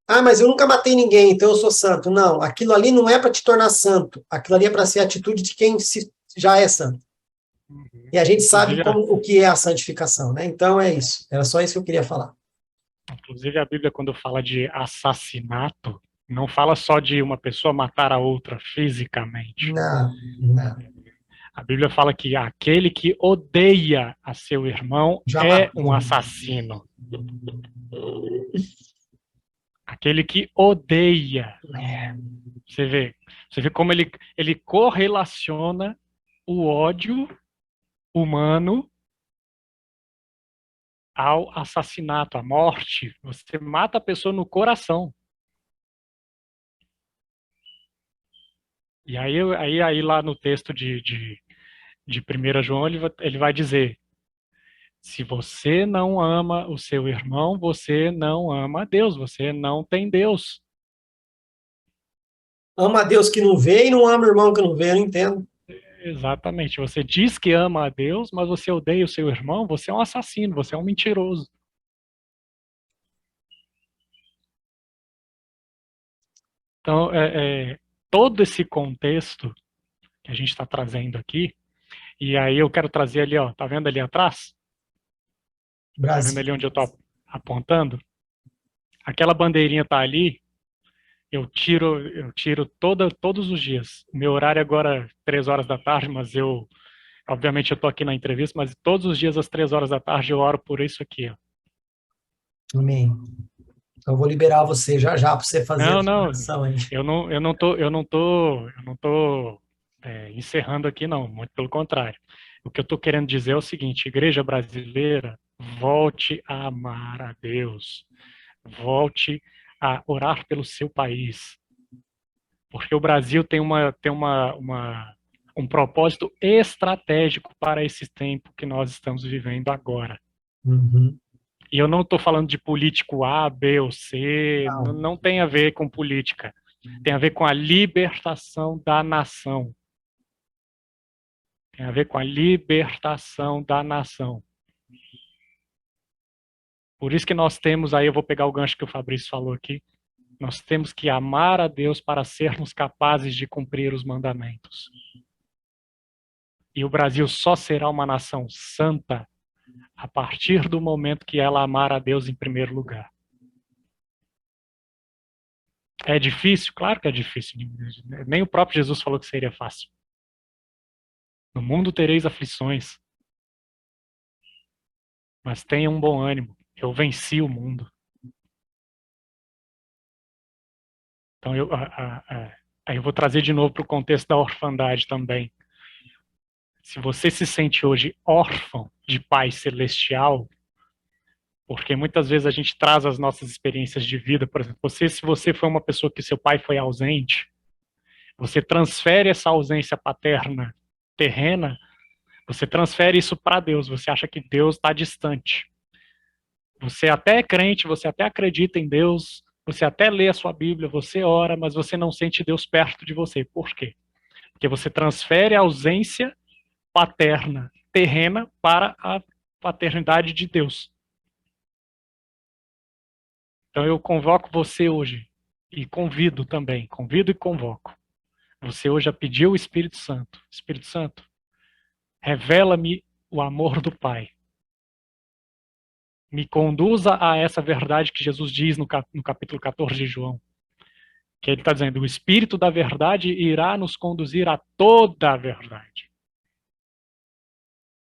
[SPEAKER 3] Ah, mas eu nunca matei ninguém, então eu sou santo. Não, aquilo ali não é para te tornar santo. Aquilo ali é para ser a atitude de quem já é santo. E a gente sabe o que é a santificação, né? Então é isso. Era só isso que eu queria falar.
[SPEAKER 2] Inclusive a Bíblia, quando fala de assassinato, não fala só de uma pessoa matar a outra fisicamente.
[SPEAKER 3] Não.
[SPEAKER 2] A Bíblia fala que aquele que odeia a seu irmão
[SPEAKER 3] Já
[SPEAKER 2] é
[SPEAKER 3] matou.
[SPEAKER 2] um assassino. Aquele que odeia. Você vê como ele correlaciona o ódio humano ao assassinato, à morte. Você mata a pessoa no coração. E aí lá no texto de 1 João, ele vai dizer: se você não ama o seu irmão, você não ama a Deus, você não tem Deus.
[SPEAKER 3] Ama a Deus que não vê e não ama o irmão que não vê, eu não entendo.
[SPEAKER 2] Exatamente. Você diz que ama a Deus, mas você odeia o seu irmão, você é um assassino, você é um mentiroso. Então, todo esse contexto que a gente está trazendo aqui, e aí eu quero trazer ali, ó, tá vendo ali atrás? Tá vendo ali onde eu tô apontando? Aquela bandeirinha tá ali, eu tiro todos os dias. Meu horário agora é 3 horas da tarde, mas obviamente eu tô aqui na entrevista, mas todos os dias às 3 horas da tarde eu oro por isso aqui, ó.
[SPEAKER 3] Amém. Eu vou liberar você já para você fazer a sua oração aí.
[SPEAKER 2] Eu não tô encerrando aqui não, muito pelo contrário. O que eu tô querendo dizer é o seguinte: igreja brasileira, volte a amar a Deus, volte a orar pelo seu país, porque o Brasil tem um propósito estratégico para esse tempo que nós estamos vivendo agora.
[SPEAKER 3] Uhum.
[SPEAKER 2] E eu não estou falando de político A, B ou C, não tem a ver com política. Tem a ver com a libertação da nação. Tem a ver com a libertação da nação. Por isso que nós temos, aí eu vou pegar o gancho que o Fabrício falou aqui, Nós temos que amar a Deus para sermos capazes de cumprir os mandamentos. E o Brasil só será uma nação santa a partir do momento que ela amar a Deus em primeiro lugar. É difícil? Claro que é difícil. Nem o próprio Jesus falou que seria fácil. No mundo tereis aflições. Mas tenha um bom ânimo. Eu venci o mundo. Então, aí eu vou trazer de novo para o contexto da orfandade também. Se você se sente hoje órfão de Pai Celestial, porque muitas vezes a gente traz as nossas experiências de vida, por exemplo, se você foi uma pessoa que seu pai foi ausente, você transfere essa ausência paterna terrena, você transfere isso para Deus, você acha que Deus está distante. Você até é crente, você até acredita em Deus, você até lê a sua Bíblia, você ora, mas você não sente Deus perto de você. Por quê? Porque você transfere a ausência paterna terrena para a paternidade de Deus. Então eu convoco você hoje, e convido também, convido e convoco, você hoje a pedir o Espírito Santo. Espírito Santo, revela-me o amor do Pai. Me conduza a essa verdade que Jesus diz no capítulo 14 de João. Que ele está dizendo, o Espírito da verdade irá nos conduzir a toda a verdade.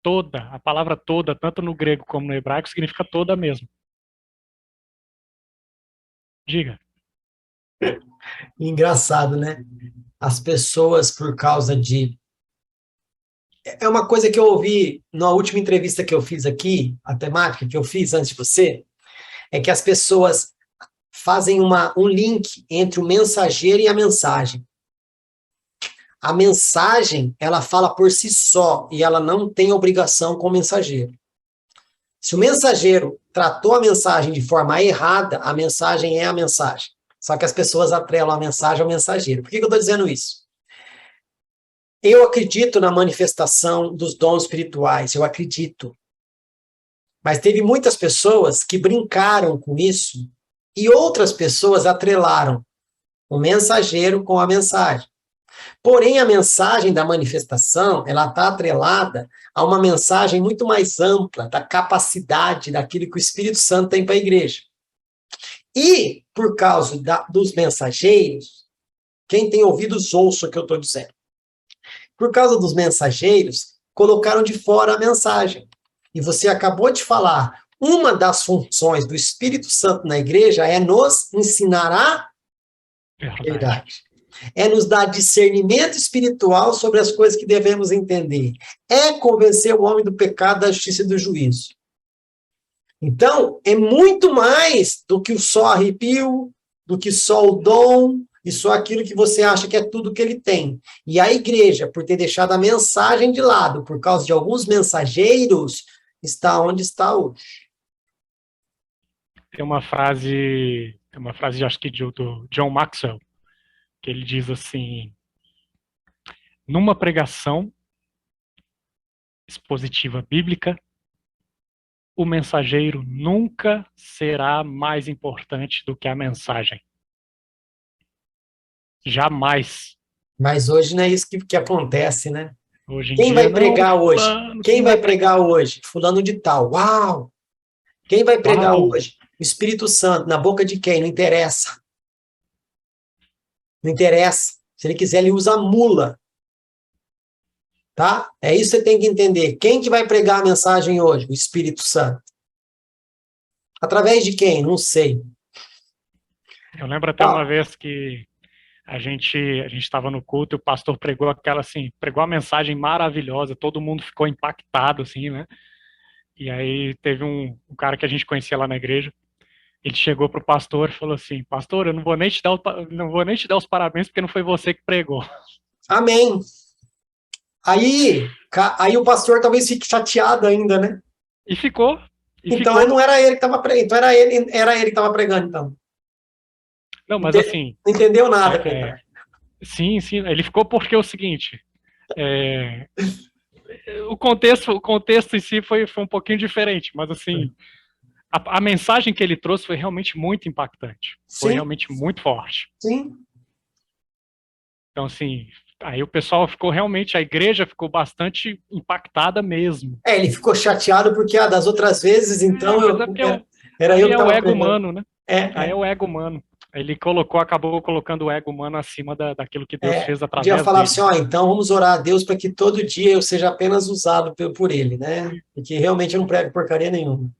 [SPEAKER 2] Toda, a palavra toda, tanto no grego como no hebraico, significa toda mesmo. Diga.
[SPEAKER 3] Engraçado, né? As pessoas, por causa de... É uma coisa que eu ouvi na última entrevista que eu fiz aqui, a temática que eu fiz antes de você, é que as pessoas fazem um link entre o mensageiro e a mensagem. A mensagem, ela fala por si só, e ela não tem obrigação com o mensageiro. Se o mensageiro tratou a mensagem de forma errada, a mensagem é a mensagem. Só que as pessoas atrelam a mensagem ao mensageiro. Por que eu estou dizendo isso? Eu acredito na manifestação dos dons espirituais, eu acredito. Mas teve muitas pessoas que brincaram com isso e outras pessoas atrelaram o mensageiro com a mensagem. Porém, a mensagem da manifestação, ela está atrelada a uma mensagem muito mais ampla da capacidade daquilo que o Espírito Santo tem para a igreja. E, por causa dos mensageiros, quem tem ouvidos ouça o que eu estou dizendo. Por causa dos mensageiros, colocaram de fora a mensagem. E você acabou de falar, uma das funções do Espírito Santo na igreja é nos ensinar a verdade. É nos dar discernimento espiritual sobre as coisas que devemos entender. É convencer o homem do pecado, da justiça e do juízo. Então, é muito mais do que só arrepio, do que só o dom, e só aquilo que você acha que é tudo que ele tem. E a igreja, por ter deixado a mensagem de lado, por causa de alguns mensageiros, está onde está hoje.
[SPEAKER 2] Tem uma frase, acho que do John Maxwell, que ele diz assim, numa pregação expositiva bíblica, o mensageiro nunca será mais importante do que a mensagem. Jamais.
[SPEAKER 3] Mas hoje não é isso que acontece, né?
[SPEAKER 2] Hoje em
[SPEAKER 3] Quem
[SPEAKER 2] dia,
[SPEAKER 3] vai pregar
[SPEAKER 2] não,
[SPEAKER 3] hoje?
[SPEAKER 2] fulano,
[SPEAKER 3] Quem vai pregar hoje? Fulano de tal. Uau! Quem vai pregar hoje? O Espírito Santo. Na boca de quem? Não interessa. Não interessa. Se ele quiser, ele usa mula. Tá? É isso que você tem que entender. Quem que vai pregar a mensagem hoje? O Espírito Santo. Através de quem? Não sei.
[SPEAKER 2] Eu lembro até uma vez que a gente estava no culto e o pastor pregou pregou uma mensagem maravilhosa, todo mundo ficou impactado, assim, né? E aí teve um cara que a gente conhecia lá na igreja, ele chegou pro pastor e falou assim, pastor, eu não vou nem te dar os parabéns porque não foi você que pregou.
[SPEAKER 3] Amém. Aí o pastor talvez fique chateado ainda, né?
[SPEAKER 2] E ficou.
[SPEAKER 3] Então não era ele que estava pregando, então era ele que estava pregando, então.
[SPEAKER 2] Não, mas assim...
[SPEAKER 3] Não entendeu nada.
[SPEAKER 2] Sim, ele ficou porque é o seguinte, o contexto em si foi um pouquinho diferente, mas assim, A mensagem que ele trouxe foi realmente muito impactante. Foi
[SPEAKER 3] Sim,
[SPEAKER 2] realmente muito forte.
[SPEAKER 3] sim.
[SPEAKER 2] Então, assim, aí o pessoal ficou realmente, a igreja ficou bastante impactada mesmo.
[SPEAKER 3] Ele ficou chateado porque das outras vezes, então,
[SPEAKER 2] Mas é porque
[SPEAKER 3] era eu
[SPEAKER 2] aí
[SPEAKER 3] que
[SPEAKER 2] é o
[SPEAKER 3] estava
[SPEAKER 2] ego
[SPEAKER 3] pregando.
[SPEAKER 2] humano, né? Aí é o ego humano. Ele acabou colocando o ego humano acima daquilo que Deus fez
[SPEAKER 3] Podia
[SPEAKER 2] através
[SPEAKER 3] falar
[SPEAKER 2] dele.
[SPEAKER 3] assim, então vamos orar a Deus para que todo dia eu seja apenas usado por ele, né? Porque realmente eu não prego porcaria nenhuma.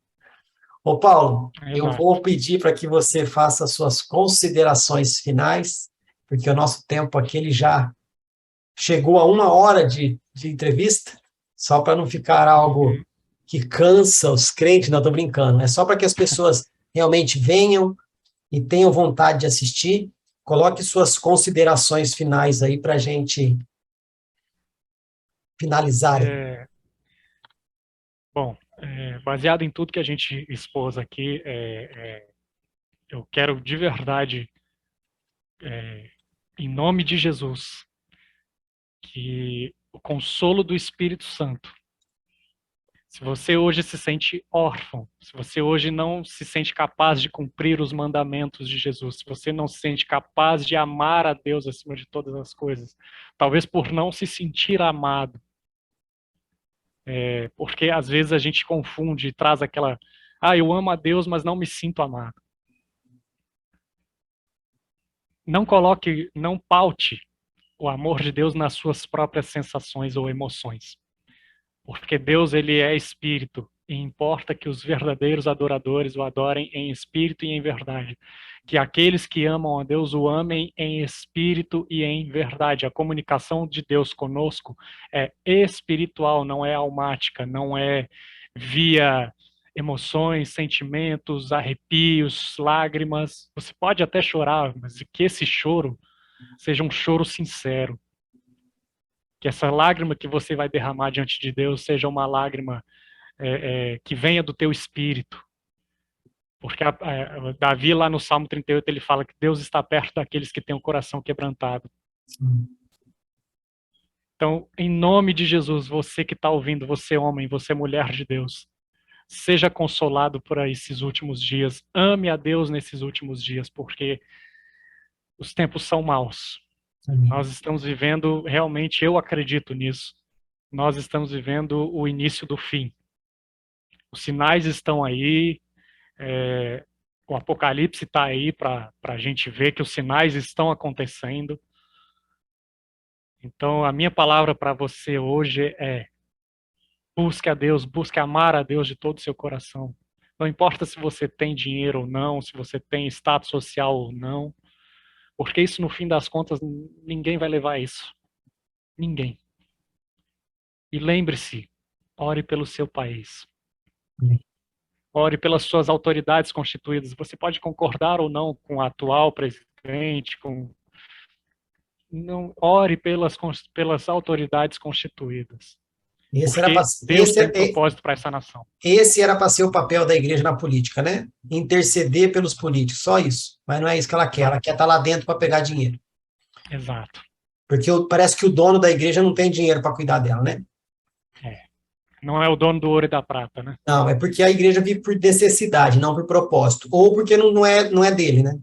[SPEAKER 3] Ô, Paulo, eu
[SPEAKER 2] Exato.
[SPEAKER 3] vou pedir para que você faça suas considerações finais, porque o nosso tempo aqui ele já chegou a 1 hora de entrevista, só para não ficar algo que cansa os crentes, não, estou brincando, é só para que as pessoas realmente venham e tenham vontade de assistir. Coloque suas considerações finais aí para a gente finalizar.
[SPEAKER 2] Bom, baseado em tudo que a gente expôs aqui, eu quero de verdade, em nome de Jesus, que o consolo do Espírito Santo, se você hoje se sente órfão, se você hoje não se sente capaz de cumprir os mandamentos de Jesus, se você não se sente capaz de amar a Deus acima de todas as coisas, talvez por não se sentir amado, porque às vezes a gente confunde e traz aquela, eu amo a Deus, mas não me sinto amado. Não paute o amor de Deus nas suas próprias sensações ou emoções. Porque Deus, ele é espírito, e importa que os verdadeiros adoradores o adorem em espírito e em verdade. Que aqueles que amam a Deus o amem em espírito e em verdade. A comunicação de Deus conosco é espiritual, não é almática, não é via emoções, sentimentos, arrepios, lágrimas. Você pode até chorar, mas que esse choro seja um choro sincero. Que essa lágrima que você vai derramar diante de Deus seja uma lágrima que venha do teu espírito. Porque Davi, lá no Salmo 38, ele fala que Deus está perto daqueles que têm o coração quebrantado. Então, em nome de Jesus, você que está ouvindo, você homem, você mulher de Deus, seja consolado por esses últimos dias. Ame a Deus nesses últimos dias, porque os tempos são maus.
[SPEAKER 3] Amém.
[SPEAKER 2] Nós estamos vivendo, realmente, eu acredito nisso, nós estamos vivendo o início do fim. Os sinais estão aí, o Apocalipse está aí para a gente ver que os sinais estão acontecendo. Então, a minha palavra para você hoje é: busque a Deus, busque amar a Deus de todo o seu coração. Não importa se você tem dinheiro ou não, se você tem status social ou não, porque isso, no fim das contas, ninguém vai levar isso. Ninguém. E lembre-se, ore pelo seu país. Ore pelas suas autoridades constituídas. Você pode concordar ou não com o atual presidente, não, ore pelas autoridades constituídas. Porque Deus tem propósito para essa nação.
[SPEAKER 3] Esse era para ser o papel da igreja na política, né? Interceder pelos políticos, só isso. Mas não é isso que ela quer. Ela quer estar lá dentro para pegar dinheiro.
[SPEAKER 2] Exato.
[SPEAKER 3] Porque parece que o dono da igreja não tem dinheiro para cuidar dela, né?
[SPEAKER 2] Não é o dono do ouro e da prata, né?
[SPEAKER 3] Não, é porque a igreja vive por necessidade, não por propósito. Ou porque não é dele, né?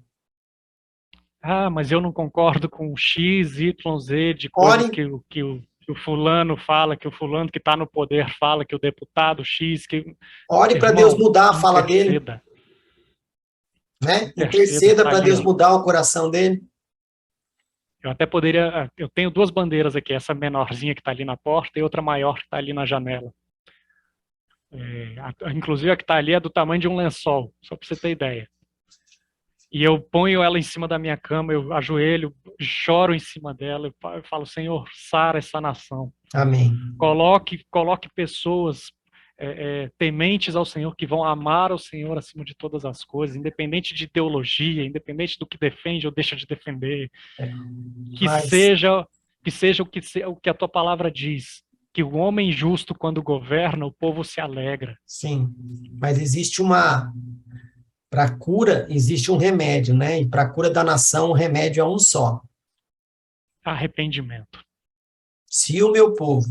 [SPEAKER 2] Mas eu não concordo com X, Y, Z de coisas que o fulano fala, que o fulano que está no poder fala, que o deputado X...
[SPEAKER 3] Ore para Deus mudar a fala dele. Né? Interceda para Deus mudar o coração dele.
[SPEAKER 2] Eu até poderia... Eu tenho 2 bandeiras aqui, essa menorzinha que está ali na porta e outra maior que está ali na janela. Inclusive a que está ali é do tamanho de um lençol, só para você ter ideia. E eu ponho ela em cima da minha cama, eu ajoelho, choro em cima dela, eu falo: Senhor, sara essa nação.
[SPEAKER 3] Amém.
[SPEAKER 2] Coloque pessoas tementes ao Senhor, que vão amar ao Senhor acima de todas as coisas, independente de ideologia, independente do que defende ou deixa de defender. Seja o que a tua palavra diz, que o homem justo, quando governa, o povo se alegra.
[SPEAKER 3] Sim, mas existe para a cura, existe um remédio, né? E para a cura da nação, o remédio é um só.
[SPEAKER 2] Arrependimento.
[SPEAKER 3] Se o meu povo,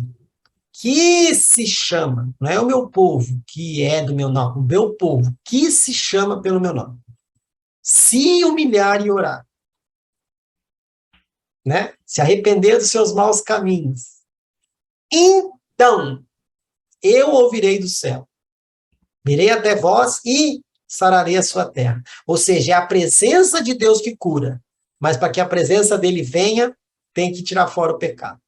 [SPEAKER 3] que se chama, não é o meu povo que é do meu nome, o meu povo que se chama pelo meu nome, se humilhar e orar, né? Se arrepender dos seus maus caminhos, então eu ouvirei do céu, virei até vós e sararei a sua terra. Ou seja, é a presença de Deus que cura, mas para que a presença dele venha, tem que tirar fora o pecado.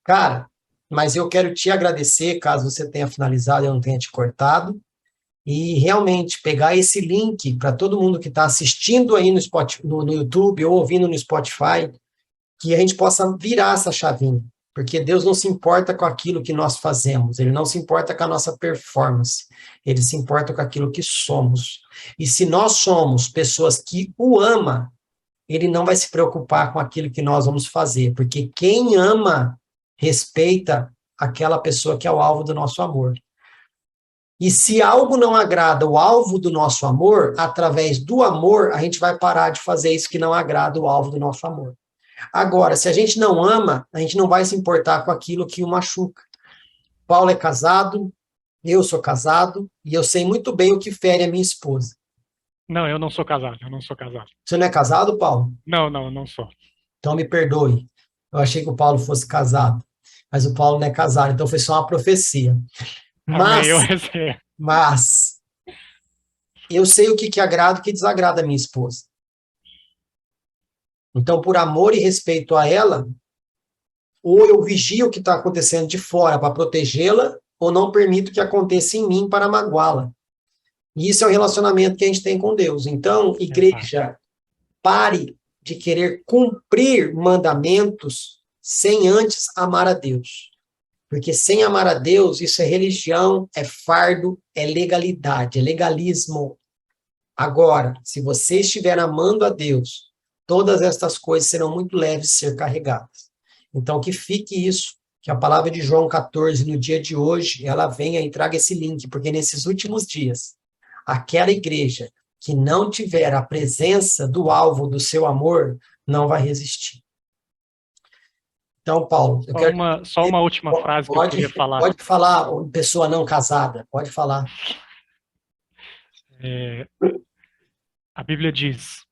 [SPEAKER 3] Cara, mas eu quero te agradecer, caso você tenha finalizado, eu não tenha te cortado, e realmente pegar esse link para todo mundo que está assistindo aí no YouTube ou ouvindo no Spotify, que a gente possa virar essa chavinha, porque Deus não se importa com aquilo que nós fazemos, Ele não se importa com a nossa performance, Ele se importa com aquilo que somos. E se nós somos pessoas que o amam, Ele não vai se preocupar com aquilo que nós vamos fazer, porque quem ama, respeita aquela pessoa que é o alvo do nosso amor. E se algo não agrada o alvo do nosso amor, através do amor, a gente vai parar de fazer isso que não agrada o alvo do nosso amor. Agora, se a gente não ama, a gente não vai se importar com aquilo que o machuca. Paulo é casado, eu sou casado, e eu sei muito bem o que fere a minha esposa.
[SPEAKER 2] Não, eu não sou casado, eu não sou casado.
[SPEAKER 3] Você não é casado, Paulo?
[SPEAKER 2] Não sou.
[SPEAKER 3] Então me perdoe. Eu achei que o Paulo fosse casado, mas o Paulo não é casado, então foi só uma profecia. Mas eu sei o que agrada e o que desagrada a minha esposa. Então, por amor e respeito a ela, ou eu vigio o que está acontecendo de fora para protegê-la, ou não permito que aconteça em mim para magoá-la. E isso é o relacionamento que a gente tem com Deus. Então, igreja, pare de querer cumprir mandamentos sem antes amar a Deus. Porque sem amar a Deus, isso é religião, é fardo, é legalidade, é legalismo. Agora, se você estiver amando a Deus, todas estas coisas serão muito leves de ser carregadas. Então, que fique isso, que a palavra de João 14, no dia de hoje, ela venha e traga esse link, porque nesses últimos dias, aquela igreja que não tiver a presença do alvo do seu amor, não vai resistir. Então, Paulo, eu quero...
[SPEAKER 2] Só uma última frase que eu queria falar.
[SPEAKER 3] Pode falar, pessoa não casada, pode falar.
[SPEAKER 2] A Bíblia diz,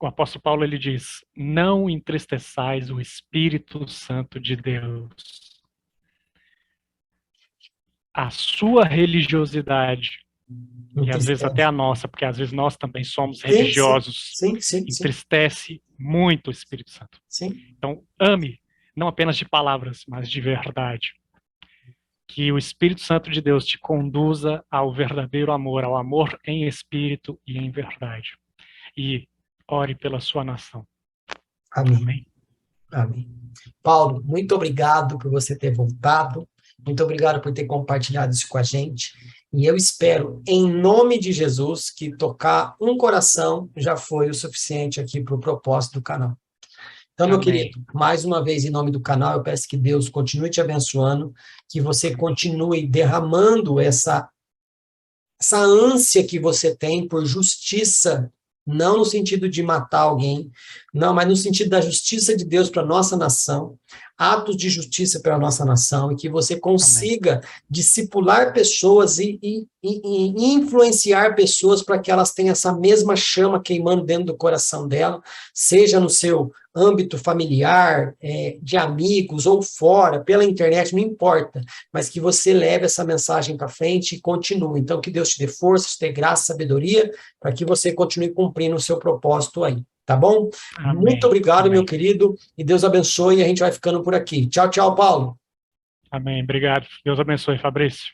[SPEAKER 2] o apóstolo Paulo ele diz, não entristeçais o Espírito Santo de Deus. A sua religiosidade, e às vezes até a nossa, porque às vezes nós também somos religiosos,
[SPEAKER 3] sim.
[SPEAKER 2] entristece muito o Espírito Santo.
[SPEAKER 3] Sim.
[SPEAKER 2] Então, ame, não apenas de palavras, mas de verdade. Que o Espírito Santo de Deus te conduza ao verdadeiro amor, ao amor em espírito e em verdade. E ore pela sua nação.
[SPEAKER 3] Amém. Amém. Paulo, muito obrigado por você ter voltado. Muito obrigado por ter compartilhado isso com a gente. E eu espero, em nome de Jesus, que tocar um coração já foi o suficiente aqui para o propósito do canal. Então, meu querido, mais uma vez, em nome do canal, eu peço que Deus continue te abençoando, que você continue derramando essa ânsia que você tem por justiça, não no sentido de matar alguém, não, mas no sentido da justiça de Deus para a nossa nação, atos de justiça para a nossa nação, e que você consiga discipular pessoas e influenciar pessoas para que elas tenham essa mesma chama queimando dentro do coração dela, seja no seu âmbito familiar, de amigos ou fora, pela internet, não importa, mas que você leve essa mensagem para frente e continue. Então, que Deus te dê força, te dê graça, sabedoria, para que você continue cumprindo o seu propósito aí, tá bom? Amém. Muito obrigado, meu querido, e Deus abençoe, e a gente vai ficando por aqui. Tchau, tchau, Paulo.
[SPEAKER 2] Amém, obrigado. Deus abençoe, Fabrício.